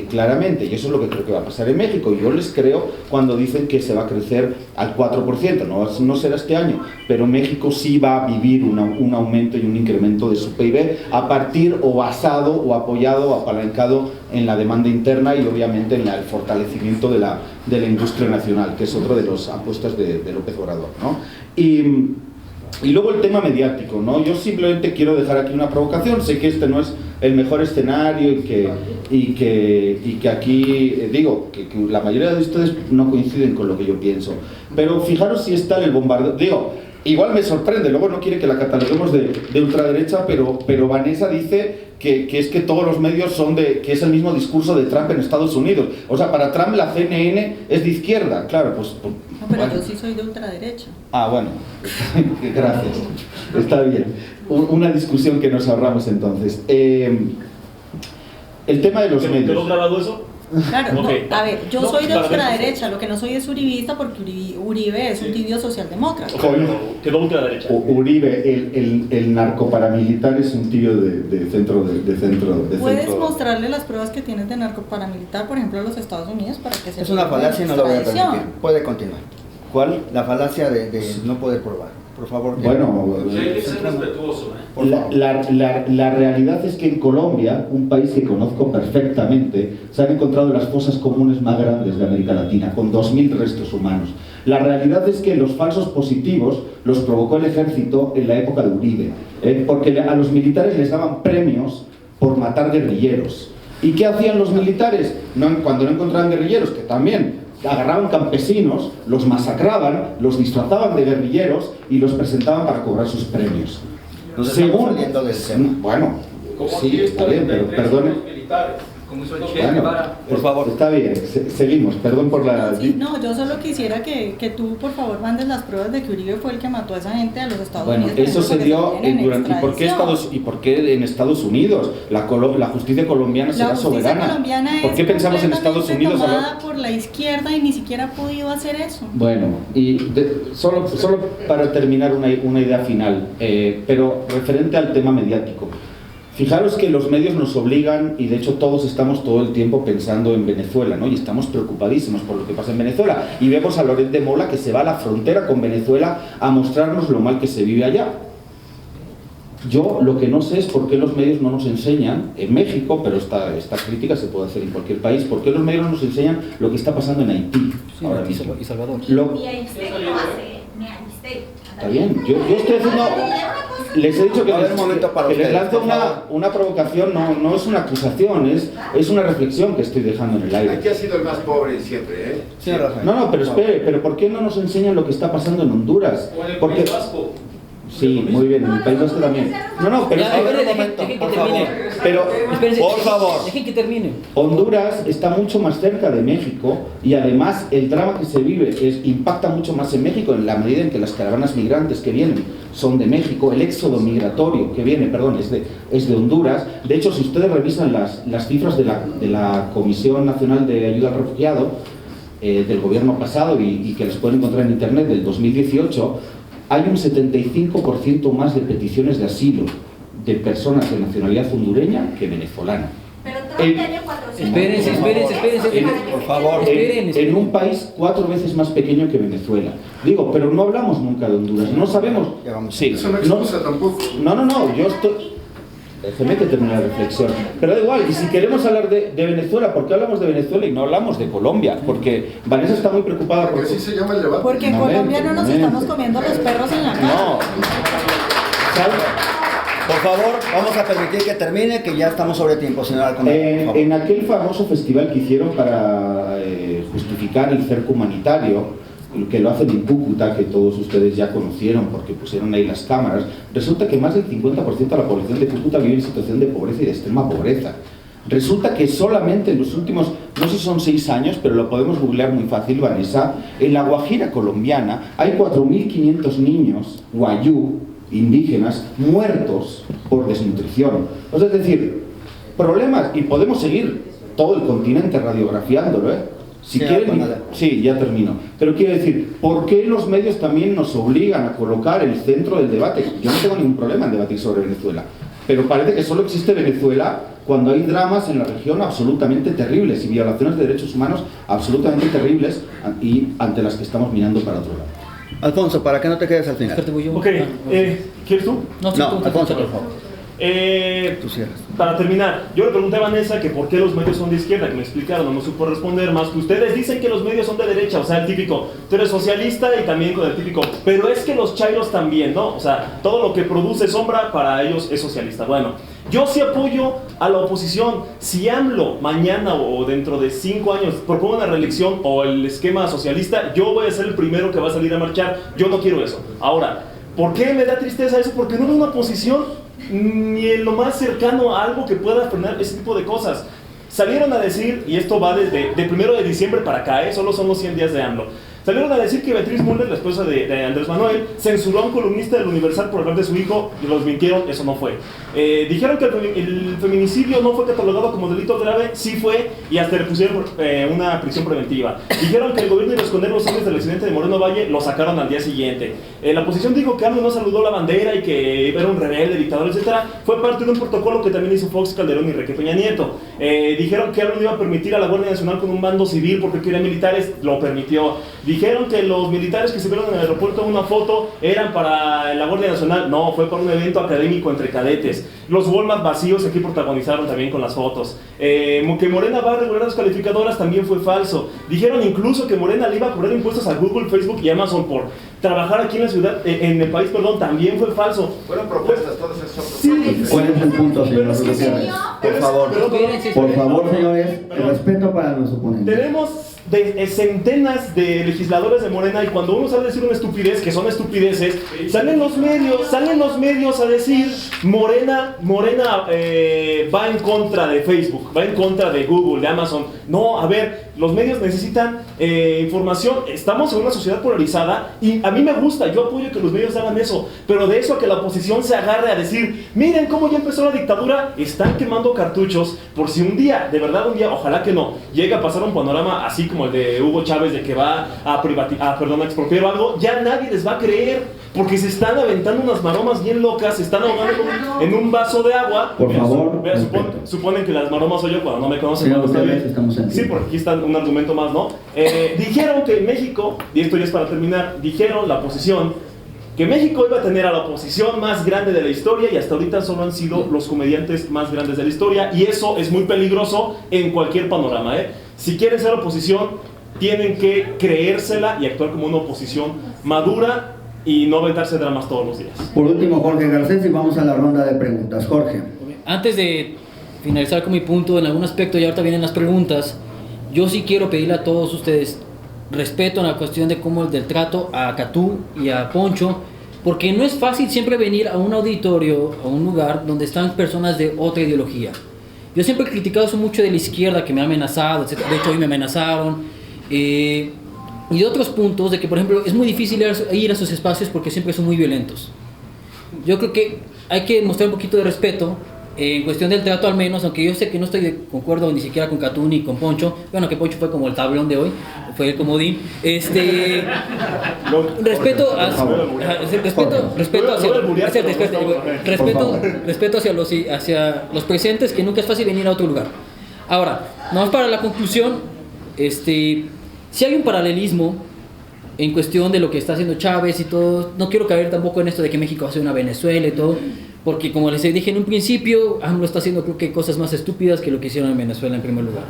S4: claramente, y eso es lo que creo que va a pasar en México. Yo les creo cuando dicen que se va a crecer al 4%, no será este año, pero México sí va a vivir un aumento y un incremento de su PIB a partir o basado o apoyado o apalancado en la demanda interna y obviamente en el fortalecimiento de la industria nacional, que es otro de las apuestas de López Obrador, ¿no? Y luego el tema mediático, ¿no? Yo simplemente quiero dejar aquí una provocación. Sé que este no es el mejor escenario y que aquí, digo, que la mayoría de ustedes no coinciden con lo que yo pienso. Pero fijaros si está en el bombardeo. Digo, igual me sorprende, luego no quiere que la cataloguemos de ultraderecha, pero Vanessa dice que es que todos los medios son que es el mismo discurso de Trump en Estados Unidos. O sea, para Trump la CNN es de izquierda, claro, pues...
S3: No, pero
S4: bueno.
S3: yo sí soy de ultraderecha.
S4: Ah, bueno, gracias, está bien. Una discusión que nos ahorramos entonces. El tema de los
S6: ¿Te
S4: medios.
S6: lo grabado eso?
S3: Claro,
S6: Ok.
S3: no, a ver, yo
S6: No,
S3: soy de
S6: para ver.
S3: ultraderecha, lo que no soy es uribista porque Uribe es un tibio socialdemócrata.
S6: Quedó ultraderecha.
S4: Uribe, el narcoparamilitar, es un tío de centro.
S3: ¿Puedes
S4: centro.
S3: mostrarle las pruebas que tienes de narcoparamilitar, por ejemplo, a los Estados Unidos para que se
S2: Es una falacia y no lo voy a
S3: extradición?
S2: permitir. Puede continuar.
S4: ¿Cuál?
S2: La falacia de no poder probar. Por favor.
S4: Bueno,
S9: Sí, hay que ser respetuoso, ¿eh?
S2: Por favor.
S4: la realidad es que en Colombia, un país que conozco perfectamente, se han encontrado las fosas comunes más grandes de América Latina, con 2.000 restos humanos. La realidad es que los falsos positivos los provocó el ejército en la época de Uribe, porque a los militares les daban premios por matar guerrilleros. ¿Y qué hacían los militares? Cuando no encontraban guerrilleros, que también agarraban campesinos, los masacraban, los disfrazaban de guerrilleros y los presentaban para cobrar sus premios.
S2: Nos estamos saliendo del tema.
S4: Bueno,
S9: Como
S4: sí,
S9: aquí
S4: está bien, pero perdone.
S9: los militares.
S8: Como hizo el Che
S4: Bueno,
S8: Guevara.
S2: Por favor.
S4: Está bien, seguimos, perdón por la...
S3: Sí, no, yo solo quisiera que tú, por favor, mandes las pruebas de que Uribe fue el que mató a esa gente a los Estados
S4: Bueno,
S3: Unidos.
S4: eso se
S3: porque
S4: dio
S3: tienen
S4: durante... ¿Y por qué en Estados Unidos? La justicia colombiana será
S3: La justicia
S4: soberana.
S3: colombiana
S4: ¿Por qué
S3: es
S4: pensamos en Estados
S3: completamente
S4: Unidos?
S3: tomada por la izquierda y ni siquiera ha podido hacer eso.
S4: Bueno, y solo para terminar una idea final, pero referente al tema mediático. Fijaros que los medios nos obligan, y de hecho todos estamos todo el tiempo pensando en Venezuela, ¿no? Y estamos preocupadísimos por lo que pasa en Venezuela. Y vemos a Loret de Mola que se va a la frontera con Venezuela a mostrarnos lo mal que se vive allá. Yo lo que no sé es por qué los medios no nos enseñan, en México, pero esta crítica se puede hacer en cualquier país, por qué los medios no nos enseñan lo que está pasando en Haití ahora mismo.
S5: Y Salvador.
S10: Mi Aistec lo hace, mi Aistec.
S4: Está bien, yo estoy haciendo... Les he dicho que
S2: A ver, un momento para
S4: que les
S2: ustedes,
S4: lanzo
S2: por favor.
S4: una provocación, no es una acusación, es una reflexión que estoy dejando en el aire.
S11: Aquí ha sido el más pobre siempre, ¿eh?
S2: Señor Rafael.
S4: No, pero espere, pero ¿por qué no nos enseñan lo que está pasando en Honduras?
S9: O en el
S4: Porque...
S9: País Vasco.
S4: Sí, muy bien, en el País Vasco también. No, pero,
S5: Ya,
S2: a ver, un
S5: dejen
S2: momento,
S5: que
S2: por
S5: termine.
S2: favor.
S4: pero
S5: Espérense,
S2: Por favor.
S5: Dejen que termine.
S4: Honduras está mucho más cerca de México y además el drama que se vive impacta mucho más en México en la medida en que las caravanas migrantes que vienen son de México, el éxodo migratorio que viene, perdón, es de Honduras. De hecho, si ustedes revisan las cifras de la Comisión Nacional de Ayuda al Refugiado del gobierno pasado y que les pueden encontrar en internet del 2018, hay un 75% más de peticiones de asilo de personas de nacionalidad hondureña que venezolana.
S10: Pero Trump tiene 400.
S5: Espérense.
S2: Por favor.
S4: En un país 4 veces más pequeño que Venezuela. Digo, pero no hablamos nunca de Honduras, no sabemos.
S2: Ya vamos.
S4: Sí,
S11: Eso no excusa tampoco.
S4: no, yo estoy... Déjeme que termine la reflexión. Pero da igual, y si queremos hablar de Venezuela, ¿por qué hablamos de Venezuela y no hablamos de Colombia? Porque Vanessa está muy preocupada
S11: Porque
S4: por...
S11: así se llama el debate.
S3: Porque en
S4: Momento,
S3: Colombia no nos
S4: momento.
S3: estamos comiendo los perros en la calle.
S4: No. ¿Sabe?
S2: Por favor, vamos a permitir que termine, que ya estamos sobre tiempo, señor Alcomer. Por favor.
S4: En aquel famoso festival que hicieron para justificar el cerco humanitario, que lo hacen en Cúcuta, que todos ustedes ya conocieron porque pusieron ahí las cámaras, resulta que más del 50% de la población de Cúcuta vive en situación de pobreza y de extrema pobreza. Resulta que solamente en los últimos, no sé si son 6 años, pero lo podemos googlear muy fácil, Vanessa, en la Guajira colombiana hay 4.500 niños guayú indígenas muertos por desnutrición. O sea, es decir, problemas, y podemos seguir todo el continente radiografiándolo, ¿eh? Si quieren, sí, ya termino. Pero quiero decir, ¿por qué los medios también nos obligan a colocar el centro del debate? Yo no tengo ningún problema en debatir sobre Venezuela, pero parece que solo existe Venezuela cuando hay dramas en la región absolutamente terribles y violaciones de derechos humanos absolutamente terribles y ante las que estamos mirando para otro lado.
S2: Alfonso, para que no te quedes al final.
S6: Ok, ¿quieres tú?
S2: No, Alfonso, por favor. Tú cierras.
S6: Para terminar, yo le pregunté a Vanessa que por qué los medios son de izquierda, que me explicaron, no me supo responder más que ustedes dicen que los medios son de derecha, o sea, el típico, tú eres socialista y también con el típico, pero es que los chairos también, ¿no? O sea, todo lo que produce sombra para ellos es socialista. Bueno, yo sí apoyo a la oposición. Si AMLO mañana o dentro de 5 años propone una reelección o el esquema socialista, yo voy a ser el primero que va a salir a marchar. Yo no quiero eso. Ahora, ¿por qué me da tristeza eso? Porque no veo una posición ni en lo más cercano a algo que pueda frenar ese tipo de cosas. Salieron a decir, y esto va desde de 1 de diciembre para acá, solo son los 100 días de AMLO. Salieron a decir que Beatriz Müller, la esposa de Andrés Manuel, censuró a un columnista del Universal por hablar de su hijo y los mintieron, eso no fue. Dijeron que el feminicidio no fue catalogado como delito grave, sí fue, y hasta le pusieron una prisión preventiva. Dijeron que el gobierno iba a esconder los años del accidente de Moreno Valle, lo sacaron al día siguiente. La oposición dijo que AMLO no saludó la bandera y que era un rebelde, dictador, etc. Fue parte de un protocolo que también hizo Fox, Calderón y Enrique Peña Nieto. Dijeron que AMLO no iba a permitir a la Guardia Nacional con un mando civil porque querían militares, lo permitió. Dijeron que los militares que se vieron en el aeropuerto en una foto eran para la Guardia Nacional. No, fue para un evento académico entre cadetes. Los Walmart vacíos aquí protagonizaron también con las fotos. Que Morena va a regular las calificadoras también fue falso. Dijeron incluso que Morena le iba a cobrar impuestos a Google, Facebook y Amazon por trabajar aquí en la ciudad, en el país, perdón, también fue falso.
S11: Fueron propuestas, todas esas son
S6: Sí.
S11: propuestas.
S2: ¿Cuál es el punto, señor?
S6: Pero es que
S2: Gutiérrez? Por favor, por favor, señores, el respeto para los oponentes.
S6: Tenemos centenas de legisladores de Morena y cuando uno sale a decir una estupidez, que son estupideces, salen los medios a decir Morena va en contra de Facebook, va en contra de Google, de Amazon. No, a ver, los medios necesitan información. Estamos en una sociedad polarizada y a mí me gusta, yo apoyo que los medios hagan eso, pero de eso a que la oposición se agarre a decir, miren cómo ya empezó la dictadura, están quemando cartuchos por si un día, de verdad un día, ojalá que no, llega a pasar un panorama así como el de Hugo Chávez de que va a expropiar o algo, ya nadie les va a creer porque se están aventando unas maromas bien locas, se están ahogando en un vaso de agua.
S2: Por favor,
S6: suponen que las maromas soy yo cuando no me conocen.
S2: Señor Gutiérrez, estamos en
S6: sí, porque aquí está un argumento más, ¿no? Dijeron que en México, y esto ya es para terminar, dijeron la oposición que México iba a tener a la oposición más grande de la historia y hasta ahorita solo han sido los comediantes más grandes de la historia y eso es muy peligroso en cualquier panorama, Si quieren ser oposición, tienen que creérsela y actuar como una oposición madura y no aventarse dramas todos los días.
S2: Por último, Jorge Garcés, y vamos a la ronda de preguntas. Jorge.
S5: Antes de finalizar con mi punto en algún aspecto, y ahorita vienen las preguntas, yo sí quiero pedirle a todos ustedes respeto en la cuestión de cómo el del trato a Catú y a Poncho, porque no es fácil siempre venir a un auditorio, a un lugar donde están personas de otra ideología. Yo siempre he criticado eso mucho de la izquierda, que me ha amenazado, etc. De hecho hoy me amenazaron, y de otros puntos, de que por ejemplo es muy difícil ir a esos espacios porque siempre son muy violentos. Yo creo que hay que mostrar un poquito de respeto en cuestión del trato al menos, aunque yo sé que no estoy de concuerdo ni siquiera con Catú ni con Poncho. Bueno, que Poncho fue como el tablón de hoy, fue el comodín. Respeto hacia los presentes, que nunca es fácil venir a otro lugar. Ahora, nomás para la conclusión, si hay un paralelismo en cuestión de lo que está haciendo Chávez y todo. No quiero caer tampoco en esto de que México va a ser una Venezuela y todo, porque como les dije en un principio, AMLO está haciendo creo que cosas más estúpidas que lo que hicieron en Venezuela en primer lugar.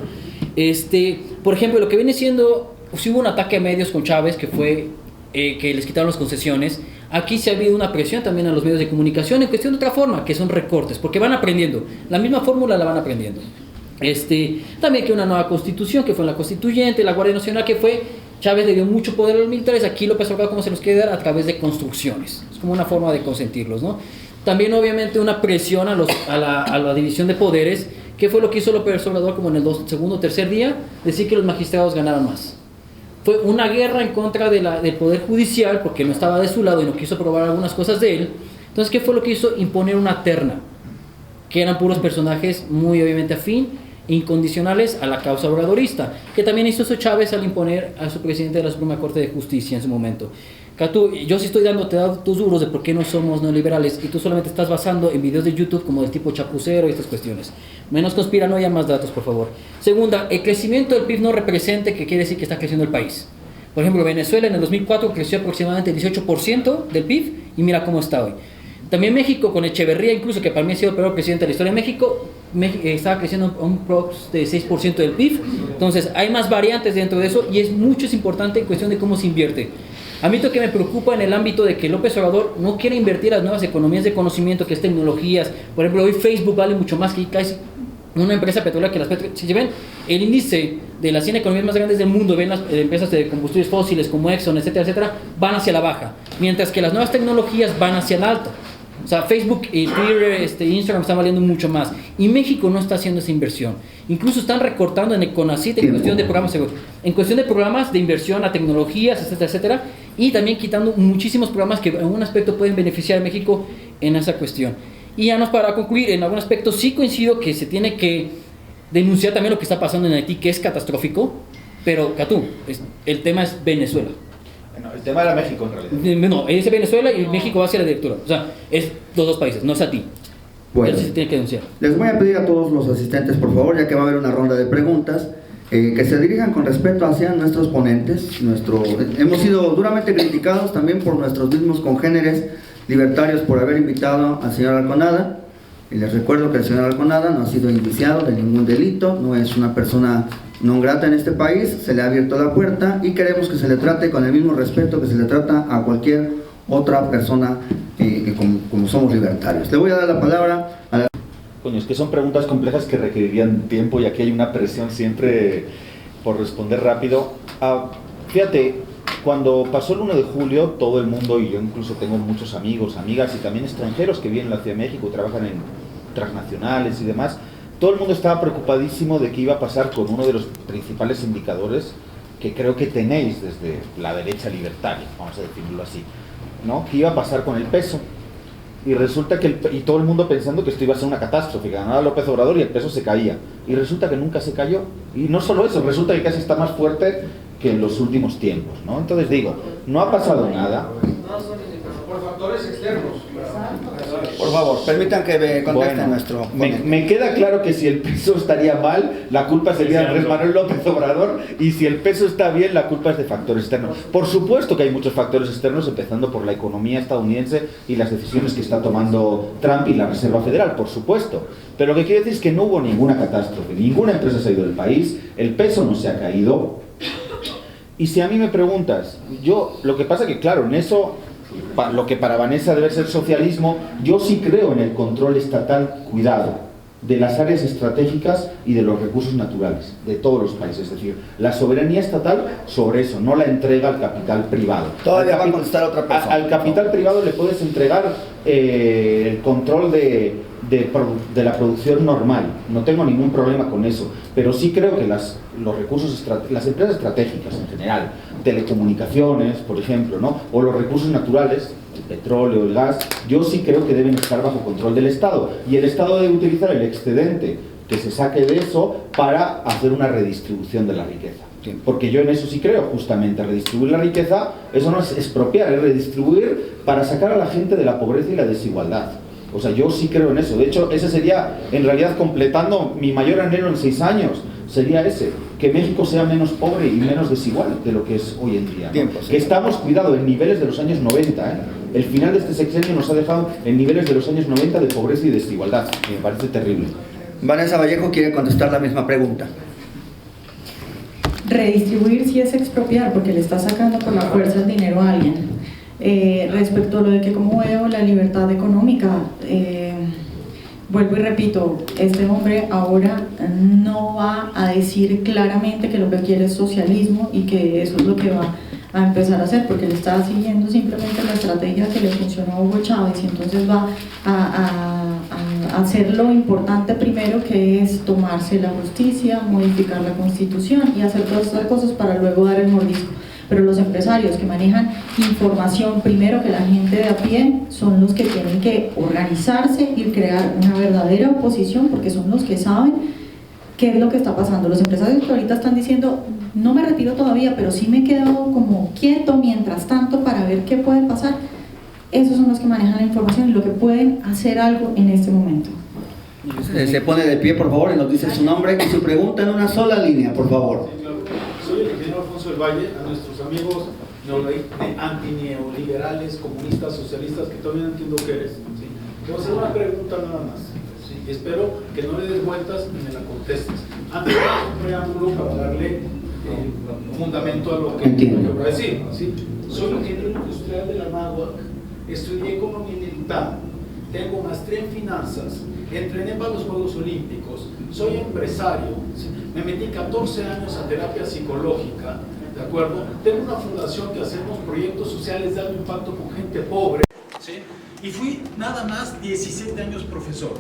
S5: Por ejemplo, lo que viene siendo, si hubo un ataque a medios con Chávez, que fue que les quitaron las concesiones. Aquí se ha habido una presión también a los medios de comunicación en cuestión de otra forma, que son recortes, porque van aprendiendo, la misma fórmula la van aprendiendo. También que una nueva constitución, que fue la constituyente, la Guardia Nacional, que fue, Chávez le dio mucho poder a los militares, aquí López Obrador como se los quiere dar a través de construcciones, es como una forma de consentirlos, ¿no? También obviamente una presión a la división de poderes, que fue lo que hizo López Obrador como en el segundo o tercer día, decir que los magistrados ganaran más. Fue una guerra en contra del poder judicial, porque no estaba de su lado y no quiso aprobar algunas cosas de él, Entonces, ¿qué fue lo que hizo? Imponer una terna, que eran puros personajes muy obviamente afín, incondicionales a la causa obradorista, que también hizo eso Chávez al imponer a su presidente de la Suprema Corte de Justicia en su momento. Catu, yo sí estoy dándote tus duros de por qué no somos neoliberales y tú solamente estás basando en videos de YouTube como del tipo chapucero y estas cuestiones. Menos conspiranoia, más datos, por favor. Segunda, el crecimiento del PIB no representa que quiere decir que está creciendo el país. Por ejemplo, Venezuela en el 2004 creció aproximadamente el 18% del PIB y mira cómo está hoy. También México, con Echeverría, incluso que para mí ha sido el peor presidente de la historia de México, estaba creciendo a un prox de 6% del PIB. Entonces, hay más variantes dentro de eso y es importante en cuestión de cómo se invierte. A mí lo que me preocupa en el ámbito de que López Obrador no quiere invertir en las nuevas economías de conocimiento, que es tecnologías. Por ejemplo, hoy Facebook vale mucho más que casi una empresa petrolera que las si ven el índice de las 100 economías más grandes del mundo, ven las empresas de combustibles fósiles como Exxon, etcétera, etcétera, van hacia la baja, mientras que las nuevas tecnologías van hacia el alto. O sea, Facebook y Twitter, Instagram están valiendo mucho más. Y México no está haciendo esa inversión. Incluso están recortando en el CONACYT en cuestión de programas de inversión a tecnologías, etcétera, etcétera. Y también quitando muchísimos programas que en un aspecto pueden beneficiar a México en esa cuestión. Y ya nos para concluir, en algún aspecto sí coincido que se tiene que denunciar también lo que está pasando en Haití, que es catastrófico. Pero, Catú, el tema es Venezuela.
S4: No, el tema era México en realidad.
S5: No, es Venezuela y México va hacia la directora. O sea, es los dos países, no es a ti.
S2: Bueno,
S5: eso se tiene que denunciar.
S2: Les voy a pedir a todos los asistentes, por favor, ya que va a haber una ronda de preguntas, que se dirijan con respeto hacia nuestros ponentes. Hemos sido duramente criticados también por nuestros mismos congéneres libertarios por haber invitado al señor Alconada. Y les recuerdo que el señor Alconada no ha sido indiciado de ningún delito, no es una persona non grata en este país, se le ha abierto la puerta y queremos que se le trate con el mismo respeto que se le trata a cualquier otra persona como somos libertarios. Le voy a dar la palabra a la...
S4: Coño, es que son preguntas complejas que requerirían tiempo y aquí hay una presión siempre por responder rápido. Fíjate, cuando pasó el 1 de julio, todo el mundo, y yo incluso tengo muchos amigos, amigas y también extranjeros que vienen a la Ciudad de México, trabajan en transnacionales y demás, todo el mundo estaba preocupadísimo de qué iba a pasar con uno de los principales indicadores que creo que tenéis desde la derecha libertaria, vamos a definirlo así, ¿no? ¿Qué iba a pasar con el peso? Y resulta que y todo el mundo pensando que esto iba a ser una catástrofe, que ganaba López Obrador y el peso se caía. Y resulta que nunca se cayó. Y no solo eso, resulta que casi está más fuerte que en los últimos tiempos, ¿no? Entonces digo, no ha pasado nada.
S11: Por factores externos.
S2: Por favor, permitan que me conteste nuestro...
S4: Me queda claro que si el peso estaría mal, la culpa sería de Andrés Manuel López Obrador, y si el peso está bien, la culpa es de factores externos. Por supuesto que hay muchos factores externos, empezando por la economía estadounidense y las decisiones que está tomando Trump y la Reserva Federal, por supuesto. Pero lo que quiero decir es que no hubo ninguna catástrofe, ninguna empresa se ha ido del país, el peso no se ha caído. Y si a mí me preguntas, lo que pasa que claro, en eso... lo que para Vanessa debe ser socialismo, yo sí creo en el control estatal, cuidado, de las áreas estratégicas y de los recursos naturales de todos los países, es decir, la soberanía estatal sobre eso, no la entrega al capital privado.
S2: Todavía va a contestar otra persona.
S4: Al capital privado le puedes entregar el control de la producción normal, no tengo ningún problema con eso, pero sí creo que las empresas estratégicas en general, telecomunicaciones, por ejemplo, ¿no? O los recursos naturales, el petróleo, el gas, yo sí creo que deben estar bajo control del Estado, y el Estado debe utilizar el excedente que se saque de eso para hacer una redistribución de la riqueza. Porque yo en eso sí creo, justamente, redistribuir la riqueza, eso no es expropiar, es redistribuir para sacar a la gente de la pobreza y la desigualdad. O sea, yo sí creo en eso. De hecho, ese sería, en realidad, completando mi mayor anhelo en 6 años, sería ese, que México sea menos pobre y menos desigual de lo que es hoy en día, ¿no? Que estamos, cuidado, en niveles de los años 90, ¿eh? El final de este sexenio nos ha dejado en niveles de los años 90 de pobreza y desigualdad, que me parece terrible.
S2: Vanessa Vallejo quiere contestar la misma pregunta.
S3: Redistribuir sí es expropiar, porque le está sacando por la fuerza el dinero a alguien. Respecto a lo de que como veo la libertad económica, vuelvo y repito, este hombre ahora no va a decir claramente que lo que quiere es socialismo y que eso es lo que va a empezar a hacer, porque le está siguiendo simplemente la estrategia que le funcionó a Hugo Chávez, y entonces va a hacer lo importante primero, que es tomarse la justicia, modificar la constitución y hacer todas estas cosas para luego dar el mordisco. pero los empresarios que manejan información primero que la gente de a pie son los que tienen que organizarse y crear una verdadera oposición, porque son los que saben qué es lo que está pasando. Los empresarios que ahorita están diciendo, no me retiro todavía, pero sí me he quedado como quieto mientras tanto para ver qué puede pasar, esos son los que manejan la información y lo que pueden hacer algo en este momento.
S2: Se pone de pie, por favor, y nos dice su nombre y su pregunta en una sola línea, por favor.
S11: Soy el ingeniero Alfonso del Valle. A nuestros amigos antineoliberales, comunistas, socialistas, que todavía no entiendo qué eres. ¿Sí? Te voy a hacer una pregunta nada más. ¿Sí? Y espero que no le des vueltas ni me la contestes. Antes de un preámbulo para darle fundamento a lo que voy a decir. ¿Sí? Soy ingeniero industrial de la NAHUAC, estudié economía en el UTAM, tengo maestría en finanzas, entrené para los Juegos Olímpicos, soy empresario, ¿sí? Me metí 14 años a terapia psicológica, ¿de acuerdo? Tengo una fundación que hacemos proyectos sociales de alto impacto con gente pobre, ¿sí? Y fui nada más 17 años profesor.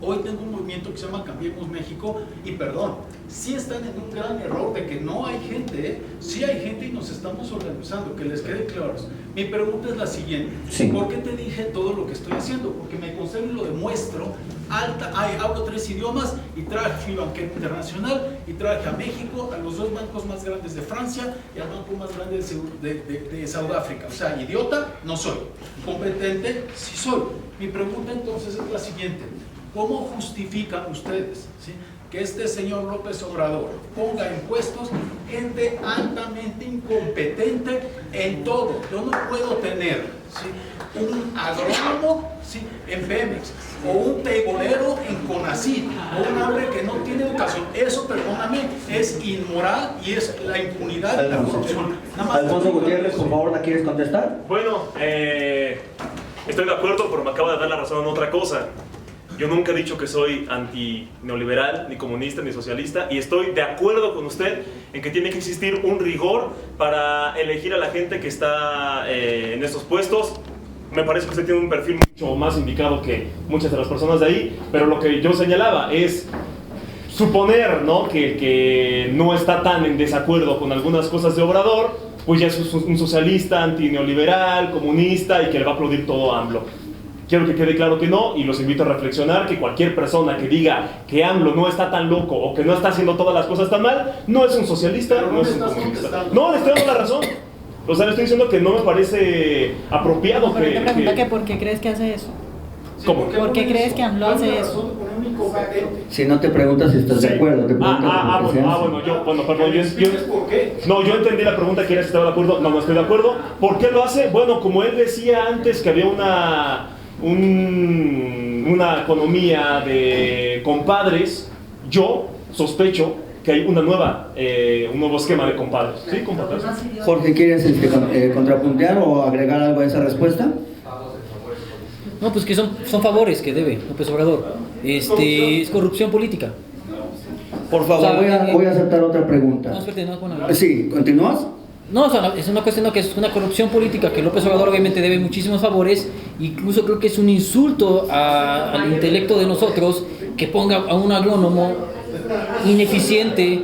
S11: Hoy tengo un movimiento que se llama Cambiemos México y perdón, sí están en un gran error de que no hay gente, ¿eh? Sí hay gente y nos estamos organizando, que les quede claro. Mi pregunta es la siguiente, sí. ¿Por qué te dije todo lo que estoy haciendo? Porque me considero y lo demuestro, hablo 3 idiomas y fui banquero internacional y traje a México, a los 2 bancos más grandes de Francia y al banco más grande de Sudáfrica. O sea, idiota no soy, competente sí soy. Mi pregunta entonces es la siguiente. ¿Cómo justifican ustedes, ¿sí?, que este señor López Obrador ponga impuestos gente altamente incompetente en todo? Yo no puedo tener, ¿sí?, un agrónomo, ¿sí?, en Pemex, o un tebolero en CONACYT, o un hombre que no tiene educación. Eso, perdóname, es inmoral y es la impunidad y la corrupción.
S2: Alfonso Gutiérrez, por favor, ¿la quieres contestar?
S6: Bueno, estoy de acuerdo, pero me acaba de dar la razón en otra cosa. Yo nunca he dicho que soy anti-neoliberal, ni comunista, ni socialista, y estoy de acuerdo con usted en que tiene que existir un rigor para elegir a la gente que está en estos puestos. Me parece que usted tiene un perfil mucho más indicado que muchas de las personas de ahí, pero lo que yo señalaba es suponer, ¿no?, que no está tan en desacuerdo con algunas cosas de Obrador, pues ya es un socialista, anti-neoliberal, comunista, y que le va a aplaudir todo a AMLO. Quiero que quede claro que no, y los invito a reflexionar que cualquier persona que diga que AMLO no está tan loco o que no está haciendo todas las cosas tan mal, no es un socialista, no es un comunista. No, le estoy dando la razón. O sea, le estoy diciendo que no me parece apropiado.
S3: No, pero te pregunta que ¿por qué crees que hace eso?
S6: ¿Cómo?
S3: ¿Por qué crees que AMLO hace eso?
S2: Si no te preguntas si estás de acuerdo, te preguntas
S6: yo entendí la pregunta que era si estaba de acuerdo. No estoy de acuerdo. ¿Por qué lo hace? Bueno, como él decía antes que había una economía de compadres, yo sospecho que hay un nuevo esquema de compadres. ¿Sí, compadres?
S2: Jorge, ¿quieres contrapuntear o agregar algo a esa respuesta?
S5: No, pues que son favores que debe López Obrador. Es corrupción política.
S2: Por favor,
S5: O sea,
S2: voy a aceptar otra pregunta.
S5: No, espérate, no, bueno,
S2: Sí, ¿continúas?
S5: No, o sea, es una cuestión que es una corrupción política, que López Obrador obviamente debe muchísimos favores, incluso creo que es un insulto al intelecto de nosotros que ponga a un agrónomo ineficiente,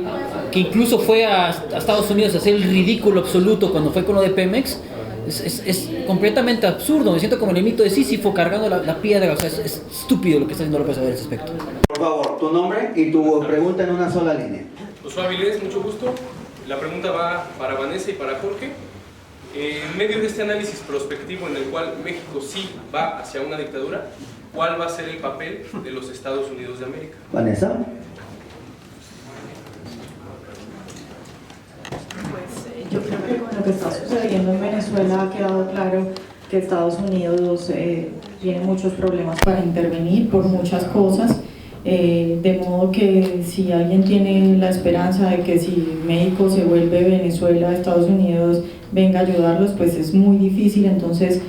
S5: que incluso fue a Estados Unidos a hacer el ridículo absoluto cuando fue con lo de Pemex. Es completamente absurdo, me siento como el mito de Sísifo cargando la piedra, o sea, es estúpido lo que está haciendo López Obrador en ese aspecto.
S2: Por favor, tu nombre y tu pregunta en una sola línea.
S8: Josué Avilés, mucho gusto. La pregunta va para Vanessa y para Jorge. En medio de este análisis prospectivo en el cual México sí va hacia una dictadura, ¿cuál va a ser el papel de los Estados Unidos de América?
S2: Vanessa.
S3: Pues yo creo que con lo que está sucediendo en Venezuela ha quedado claro que Estados Unidos tiene muchos problemas para intervenir por muchas cosas. De modo que si alguien tiene la esperanza de que si México se vuelve Venezuela, Estados Unidos venga a ayudarlos, pues es muy difícil. Entonces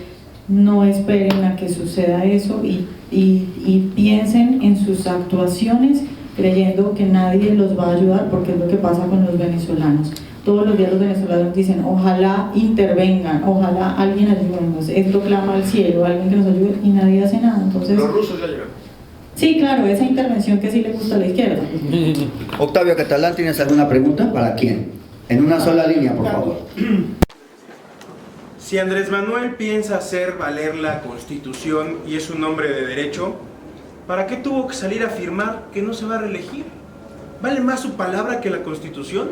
S3: no esperen a que suceda eso y piensen en sus actuaciones creyendo que nadie los va a ayudar, porque es lo que pasa con los venezolanos. Todos los días los venezolanos dicen ojalá intervengan, ojalá alguien ayúdenos, esto clama al cielo, alguien que nos ayude, y nadie hace nada. Entonces,
S11: los rusos ya llegan.
S3: Sí, claro, esa intervención que sí le gusta a la izquierda.
S2: Octavio Catalán, ¿tienes alguna pregunta? ¿Para quién? En una sola línea, por favor.
S12: Si Andrés Manuel piensa hacer valer la Constitución y es un hombre de derecho, ¿para qué tuvo que salir a afirmar que no se va a reelegir? ¿Vale más su palabra que la Constitución?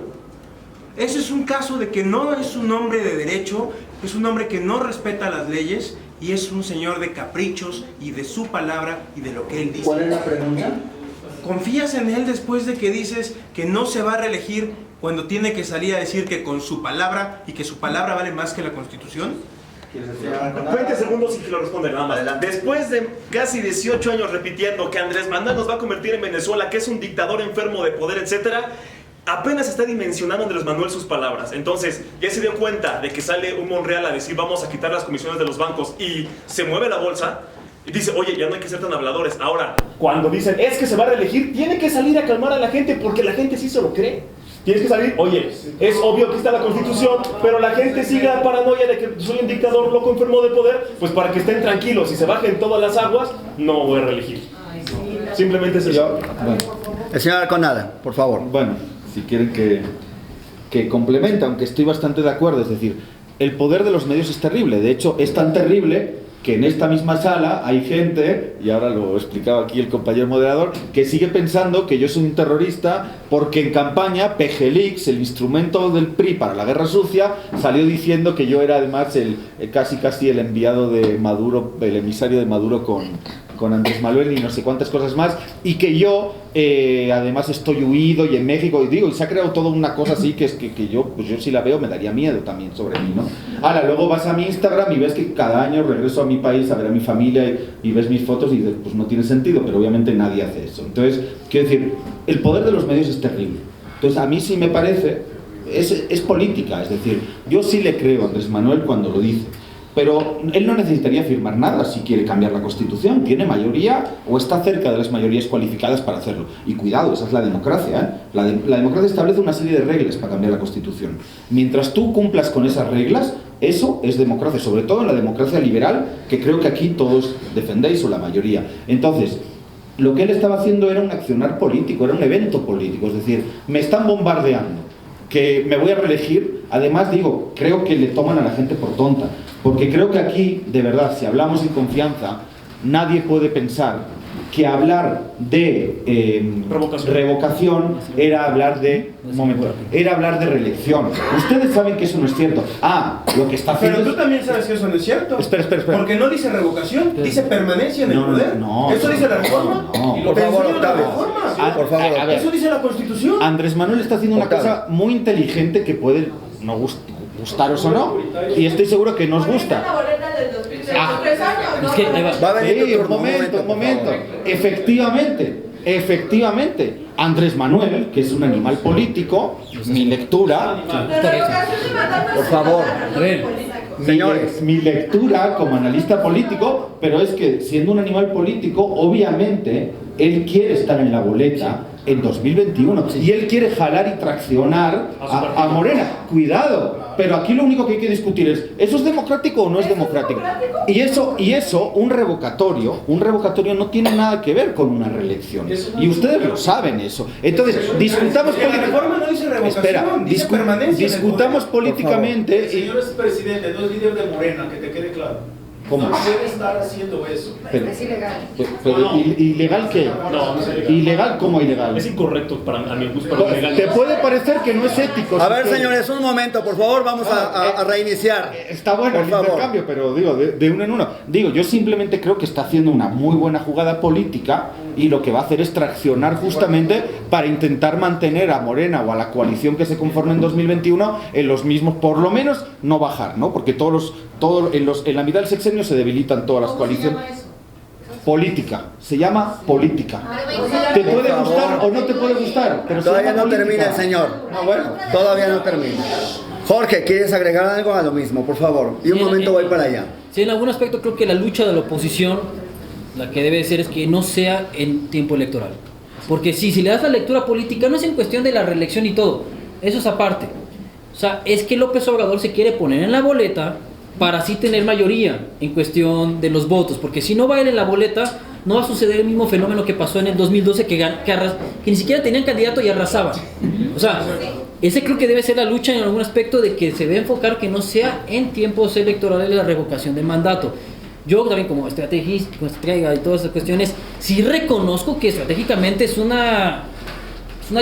S12: Ese es un caso de que no es un hombre de derecho, es un hombre que no respeta las leyes y es un señor de caprichos y de su palabra y de lo que él dice.
S2: ¿Cuál es la pregunta?
S12: ¿Confías en él después de que dices que no se va a reelegir cuando tiene que salir a decir que con su palabra y que su palabra vale más que la Constitución?
S6: 20 segundos y que lo responde nada más. Después de casi 18 años repitiendo que Andrés Manuel nos va a convertir en Venezuela, que es un dictador enfermo de poder, etcétera, apenas está dimensionando Andrés Manuel sus palabras. Entonces, ya se dio cuenta de que sale un Monreal a decir vamos a quitar las comisiones de los bancos y se mueve la bolsa y dice, oye, ya no hay que ser tan habladores. Ahora, cuando dicen es que se va a reelegir, tiene que salir a calmar a la gente porque la gente sí se lo cree. Tienes que salir, oye, es obvio que está la Constitución, pero la gente sigue la paranoia de que soy un dictador loco enfermo de poder, pues para que estén tranquilos y se bajen todas las aguas, no voy a reelegir. Simplemente es eso.
S4: Bueno,
S2: El señor Arconada, por favor.
S4: bueno, si quieren que complemente, aunque estoy bastante de acuerdo, es decir, el poder de los medios es terrible. De hecho, es tan terrible que en esta misma sala hay gente, y ahora lo explicaba aquí el compañero moderador, que sigue pensando que yo soy un terrorista porque en campaña PGLix, el instrumento del PRI para la guerra sucia, salió diciendo que yo era además casi el enviado de Maduro, el emisario de Maduro con Andrés Manuel y no sé cuántas cosas más, y que yo además estoy huido y en México, y se ha creado toda una cosa así que es que yo, pues yo si la veo me daría miedo también sobre mí, ¿no? Ahora, luego vas a mi Instagram y ves que cada año regreso a mi país a ver a mi familia y ves mis fotos y dices, pues no tiene sentido, pero obviamente nadie hace eso. Entonces, quiero decir, el poder de los medios es terrible. Entonces, a mí sí me parece, es política, es decir, yo sí le creo a Andrés Manuel cuando lo dice. Pero él no necesitaría firmar nada si quiere cambiar la Constitución. Tiene mayoría o está cerca de las mayorías cualificadas para hacerlo. Y cuidado, esa es la democracia, ¿eh? La democracia establece una serie de reglas para cambiar la Constitución. Mientras tú cumplas con esas reglas, eso es democracia, sobre todo en la democracia liberal, que creo que aquí todos defendéis, o la mayoría. Entonces, lo que él estaba haciendo era un accionar político, era un evento político. Es decir, me están bombardeando, que me voy a reelegir. Además, digo, creo que le toman a la gente por tonta. Porque creo que aquí, de verdad, si hablamos en confianza, nadie puede pensar que hablar de revocación era hablar de era hablar de reelección. Ustedes saben que eso no es cierto. Lo que está haciendo.
S12: Pero tú también sabes que eso no es cierto.
S4: Espera.
S12: Porque no dice revocación, dice permanencia en el poder. ¿Eso dice la reforma?
S2: Por favor, Octavio. Por favor,
S4: a ver,
S12: ¿eso dice la Constitución?
S4: Andrés Manuel está haciendo una cosa muy inteligente que puede no gustaros o no, y estoy seguro que nos gusta.
S5: Es que ahí va.
S2: Va a venir tu turno,
S4: Un momento. Efectivamente, Andrés Manuel, que es un animal político, mi lectura,
S2: Por favor.
S5: A ver,
S2: Señores.
S4: mi lectura como analista político, pero es que siendo un animal político, obviamente, él quiere estar en la boleta en 2021 y él quiere jalar y traccionar a Morena. Cuidado, pero aquí lo único que hay que discutir es, ¿eso es democrático o no es democrático? Y eso, un revocatorio no tiene nada que ver con una reelección. Y ustedes lo saben eso. Entonces, discutamos
S12: La reforma no dice revocación, dice permanencia en el
S4: discutamos
S12: poder.
S4: políticamente
S11: El señor es presidente, no es líder de Morena, que te quede claro.
S4: ¿Cómo?
S11: No puede estar haciendo eso.
S10: Es ilegal.
S4: Pero ¿ilegal qué?
S6: No es ilegal.
S4: ¿Ilegal? ¿Cómo ilegal?
S6: Es incorrecto a mi gusto, pero ilegal.
S4: Te puede parecer que no es ético.
S2: A ver, señores, un momento, por favor, vamos a reiniciar.
S4: Está bueno
S2: Por
S4: el
S2: favor.
S4: intercambio, pero digo, de uno en uno. Digo, yo simplemente creo que está haciendo una muy buena jugada política y lo que va a hacer es traccionar justamente para intentar mantener a Morena o a la coalición que se conforme en 2021 en los mismos, por lo menos no bajar, ¿no? Porque en la mitad del sexenio se debilitan todas las coaliciones. Política, se llama política. ¿Te puede gustar o no te puede gustar? Pero se
S2: Todavía
S4: llama
S2: no termina
S4: política.
S2: el señor.
S4: Bueno.
S2: Todavía no termina. Jorge, ¿quieres agregar algo a lo mismo, por favor? Y un
S5: Sí,
S2: momento voy para allá.
S5: Sí, en algún aspecto creo que la lucha de la oposición, la que debe ser es que no sea en tiempo electoral. Porque si le das la lectura política, no es en cuestión de la reelección y todo, eso es aparte. O sea, es que López Obrador se quiere poner en la boleta para así tener mayoría en cuestión de los votos, porque si no va a ir en la boleta, no va a suceder el mismo fenómeno que pasó en el 2012, que ni siquiera tenían candidato y arrasaban. O sea, ese creo que debe ser la lucha en algún aspecto, de que se debe enfocar que no sea en tiempos electorales la revocación del mandato. Yo también como estratega y todas esas cuestiones, sí reconozco que estratégicamente es una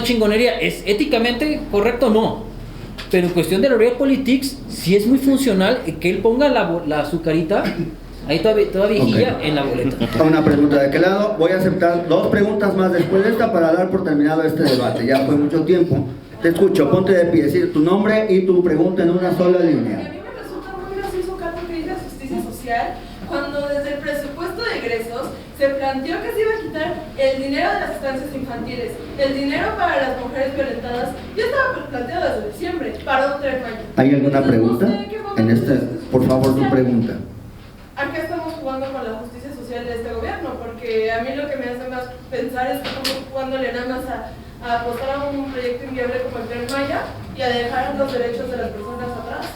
S5: chingonería. ¿Es éticamente correcto? No. Pero en cuestión de la realpolitik, sí es muy funcional que él ponga la azucarita ahí toda viejilla en la boleta.
S2: Una pregunta de qué lado. Voy a aceptar 2 preguntas más después de esta para dar por terminado este debate. Ya fue mucho tiempo. Te escucho, ponte de pie, decir tu nombre y tu pregunta en una sola línea.
S13: A mí me resulta muy gracioso, Carlos, que diga justicia social, cuando desde el presupuesto de egresos se planteó que se iba a quitar el dinero de las estancias infantiles, el dinero para las mujeres violentadas. Ya estaba planteado desde diciembre, para un Tren Maya.
S2: ¿Hay alguna pregunta? En este, por favor, tu pregunta.
S13: ¿A qué estamos jugando con la justicia social de este gobierno? Porque a mí lo que me hace más pensar es que estamos jugándole nada más a apostar a un proyecto inviable como el Tren Maya y a dejar los derechos de las personas atrás.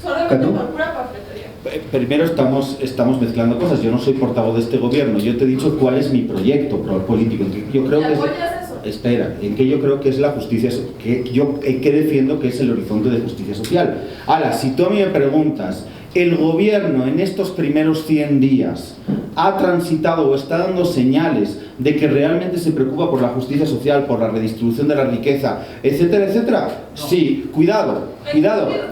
S13: Solamente por pura papelería.
S4: Primero estamos mezclando cosas. Yo no soy portavoz de este gobierno. Yo te he dicho cuál es mi proyecto político. Yo creo que espera, en que yo creo que es la justicia, que defiendo que es el horizonte de justicia social. Ahora, si tú a mí me preguntas, ¿el gobierno en estos primeros 100 días ha transitado o está dando señales de que realmente se preocupa por la justicia social, por la redistribución de la riqueza, etcétera, etcétera? No. Sí, cuidado.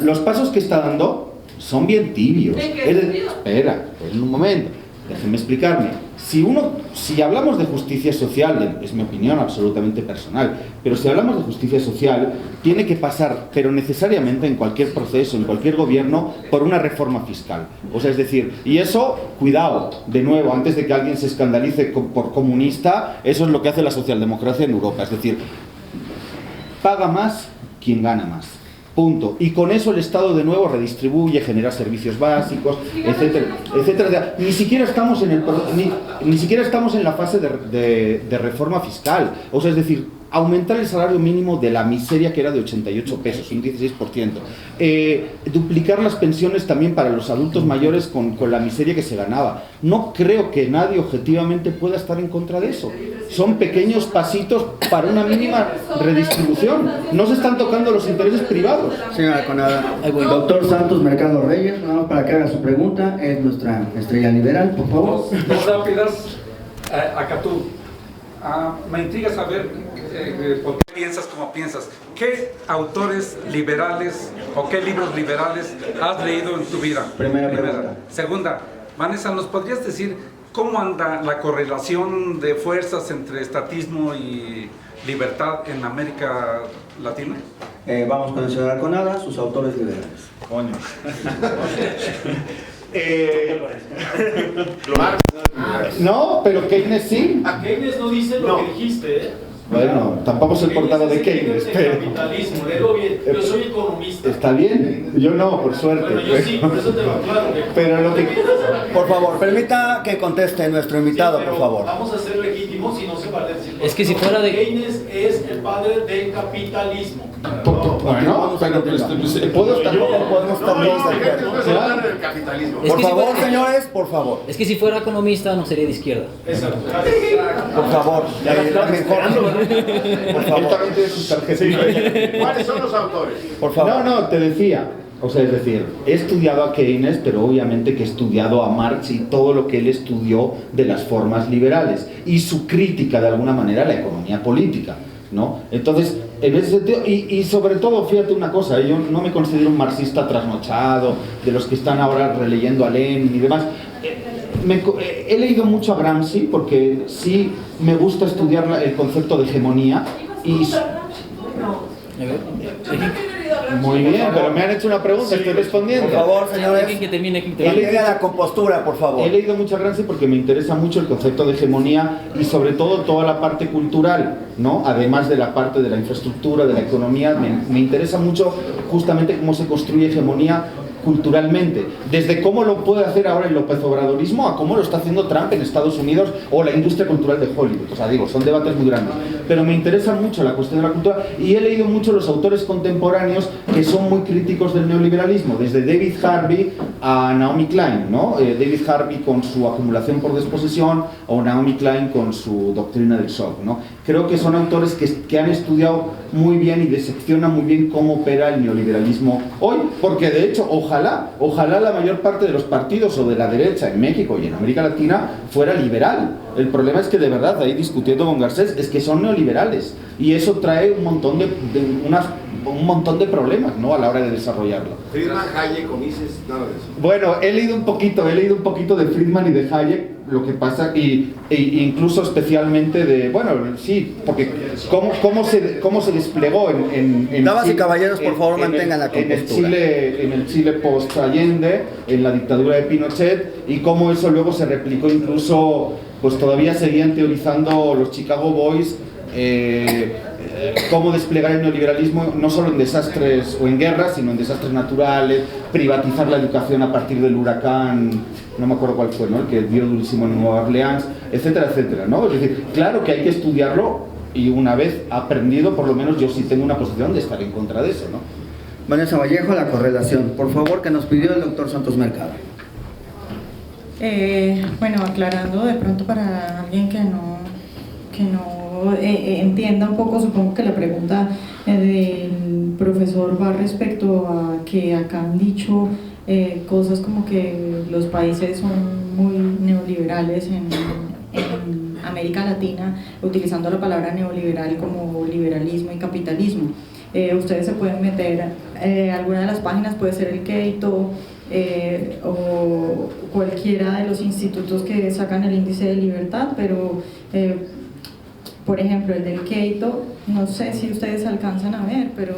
S4: Los pasos que está dando son bien tibios. Espera, en un momento, déjenme explicarme. Si hablamos de justicia social, es mi opinión absolutamente personal, pero si hablamos de justicia social, tiene que pasar, pero necesariamente en cualquier proceso, en cualquier gobierno, por una reforma fiscal. O sea, es decir, y eso, cuidado, de nuevo, antes de que alguien se escandalice por comunista, eso es lo que hace la socialdemocracia en Europa. Es decir, paga más quien gana más. Punto. Y con eso el Estado de nuevo redistribuye, genera servicios básicos, etcétera, etcétera. Ni siquiera estamos en la fase de reforma fiscal. O sea, es decir, aumentar el salario mínimo de la miseria que era de 88 pesos, un 16%. Duplicar las pensiones también para los adultos mayores con la miseria que se ganaba. No creo que nadie objetivamente pueda estar en contra de eso. Son pequeños pasitos para una mínima redistribución. No se están tocando los intereses privados.
S2: Señora Conada, doctor Santos Mercado Reyes, nada más para que haga su pregunta, es nuestra estrella liberal, por favor.
S14: Dos rápidas. Acá tú. Me intriga saber por qué piensas como piensas. ¿Qué autores liberales o qué libros liberales has leído en tu vida?
S2: Primera pregunta.
S14: Segunda, Vanessa, ¿nos podrías decir cómo anda la correlación de fuerzas entre estatismo y libertad en América Latina?
S2: Vamos con el señor Arconada, sus autores liberales.
S4: Coño. No, pero Keynes sí.
S11: A Keynes no dice lo que dijiste, ¿eh?
S4: Bueno, tampoco soy portavoz de Keynes, pero...
S11: Capitalismo, léelo bien. Yo soy economista.
S4: Está bien, yo no, por suerte.
S11: Bueno, yo sí, por eso te lo aclaro.
S4: Pero lo que...
S2: Por favor, permita que conteste nuestro invitado,
S11: sí,
S2: por favor.
S11: Vamos a ser legítimos y no se vale decir.
S5: Es que si fuera de...
S11: Keynes es el padre del capitalismo.
S4: Bueno, pero puedo estar podemos estar
S2: Por favor, señores, por favor.
S5: Es que si fuera economista no sería de izquierda.
S11: Exacto.
S2: Por favor, mejor. Por favor.
S9: ¿Cuáles son los autores?
S4: Por favor. No, te decía. O sea, es decir, he estudiado a Keynes, pero obviamente que he estudiado a Marx y todo lo que él estudió de las formas liberales y su crítica de alguna manera a la economía política, ¿no? Entonces, en ese sentido, y sobre todo, fíjate una cosa, yo no me considero un marxista trasnochado, de los que están ahora releyendo a Lenin y demás. He leído mucho a Gramsci porque sí me gusta estudiar el concepto de hegemonía y... Muy bien, pero me han hecho una pregunta, estoy respondiendo.
S2: Por favor, señores, llegue a la compostura, por favor.
S4: He leído mucho a Gramsci porque me interesa mucho el concepto de hegemonía y sobre todo toda la parte cultural, ¿no? Además de la parte de la infraestructura, de la economía, me interesa mucho justamente cómo se construye hegemonía culturalmente, desde cómo lo puede hacer ahora el López Obradorismo a cómo lo está haciendo Trump en Estados Unidos o la industria cultural de Hollywood. O sea, digo, son debates muy grandes, pero me interesa mucho la cuestión de la cultura y he leído mucho los autores contemporáneos que son muy críticos del neoliberalismo, desde David Harvey a Naomi Klein, ¿no? David Harvey con su acumulación por desposesión o Naomi Klein con su doctrina del shock, ¿no? Creo que son autores que han estudiado muy bien y diseccionan muy bien cómo opera el neoliberalismo hoy, porque de hecho, ojalá la mayor parte de los partidos o de la derecha en México y en América Latina fuera liberal. El problema es que de verdad, ahí discutiendo con Garcés, es que son neoliberales y eso trae un montón de problemas, ¿no?, a la hora de desarrollarlo.
S9: Friedman, Hayek, Mises, nada de eso.
S4: Bueno, he leído un poquito de Friedman y de Hayek, lo que pasa, y incluso especialmente de, bueno, sí, porque cómo se desplegó en
S2: Damas y
S4: Chile,
S2: caballeros, por favor, mantengan la compostura.
S4: en el Chile post-Allende, en la dictadura de Pinochet, y cómo eso luego se replicó incluso, pues todavía seguían teorizando los Chicago Boys, cómo desplegar el neoliberalismo no solo en desastres o en guerras, sino en desastres naturales, privatizar la educación a partir del huracán, no me acuerdo cuál fue, ¿no?, el que dio durísimo en Nueva Orleans, etcétera, etcétera, ¿no? Es decir, claro que hay que estudiarlo y una vez aprendido, por lo menos yo sí tengo una posición de estar en contra de eso, ¿no?
S2: Vanessa Vallejo, la correlación, por favor, que nos pidió el doctor Santos Mercado.
S3: Bueno, aclarando de pronto para alguien que no entienda un poco, supongo que la pregunta del profesor va respecto a que acá han dicho cosas como que los países son muy neoliberales en América Latina, utilizando la palabra neoliberal como liberalismo y capitalismo. Ustedes se pueden meter, alguna de las páginas puede ser el Keito, o cualquiera de los institutos que sacan el índice de libertad, pero por ejemplo el del Keito, no sé si ustedes alcanzan a ver, pero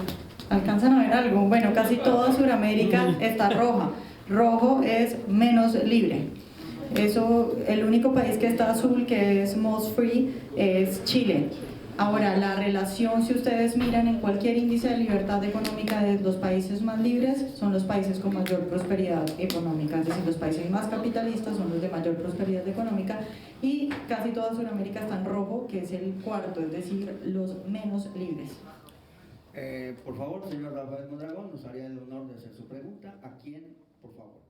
S3: alcanzan a ver algo. Bueno, casi toda Sudamérica está roja. Rojo es menos libre. Eso, el único país que está azul, que es most free, es Chile. Ahora, la relación, si ustedes miran en cualquier índice de libertad económica de los países más libres, son los países con mayor prosperidad económica, es decir, los países más capitalistas son los de mayor prosperidad económica, y casi toda Sudamérica está en rojo, que es el cuarto, es decir, los menos libres.
S2: Por favor, señor Rafael Mondragón, nos haría el honor de hacer su pregunta. ¿A quién, por favor?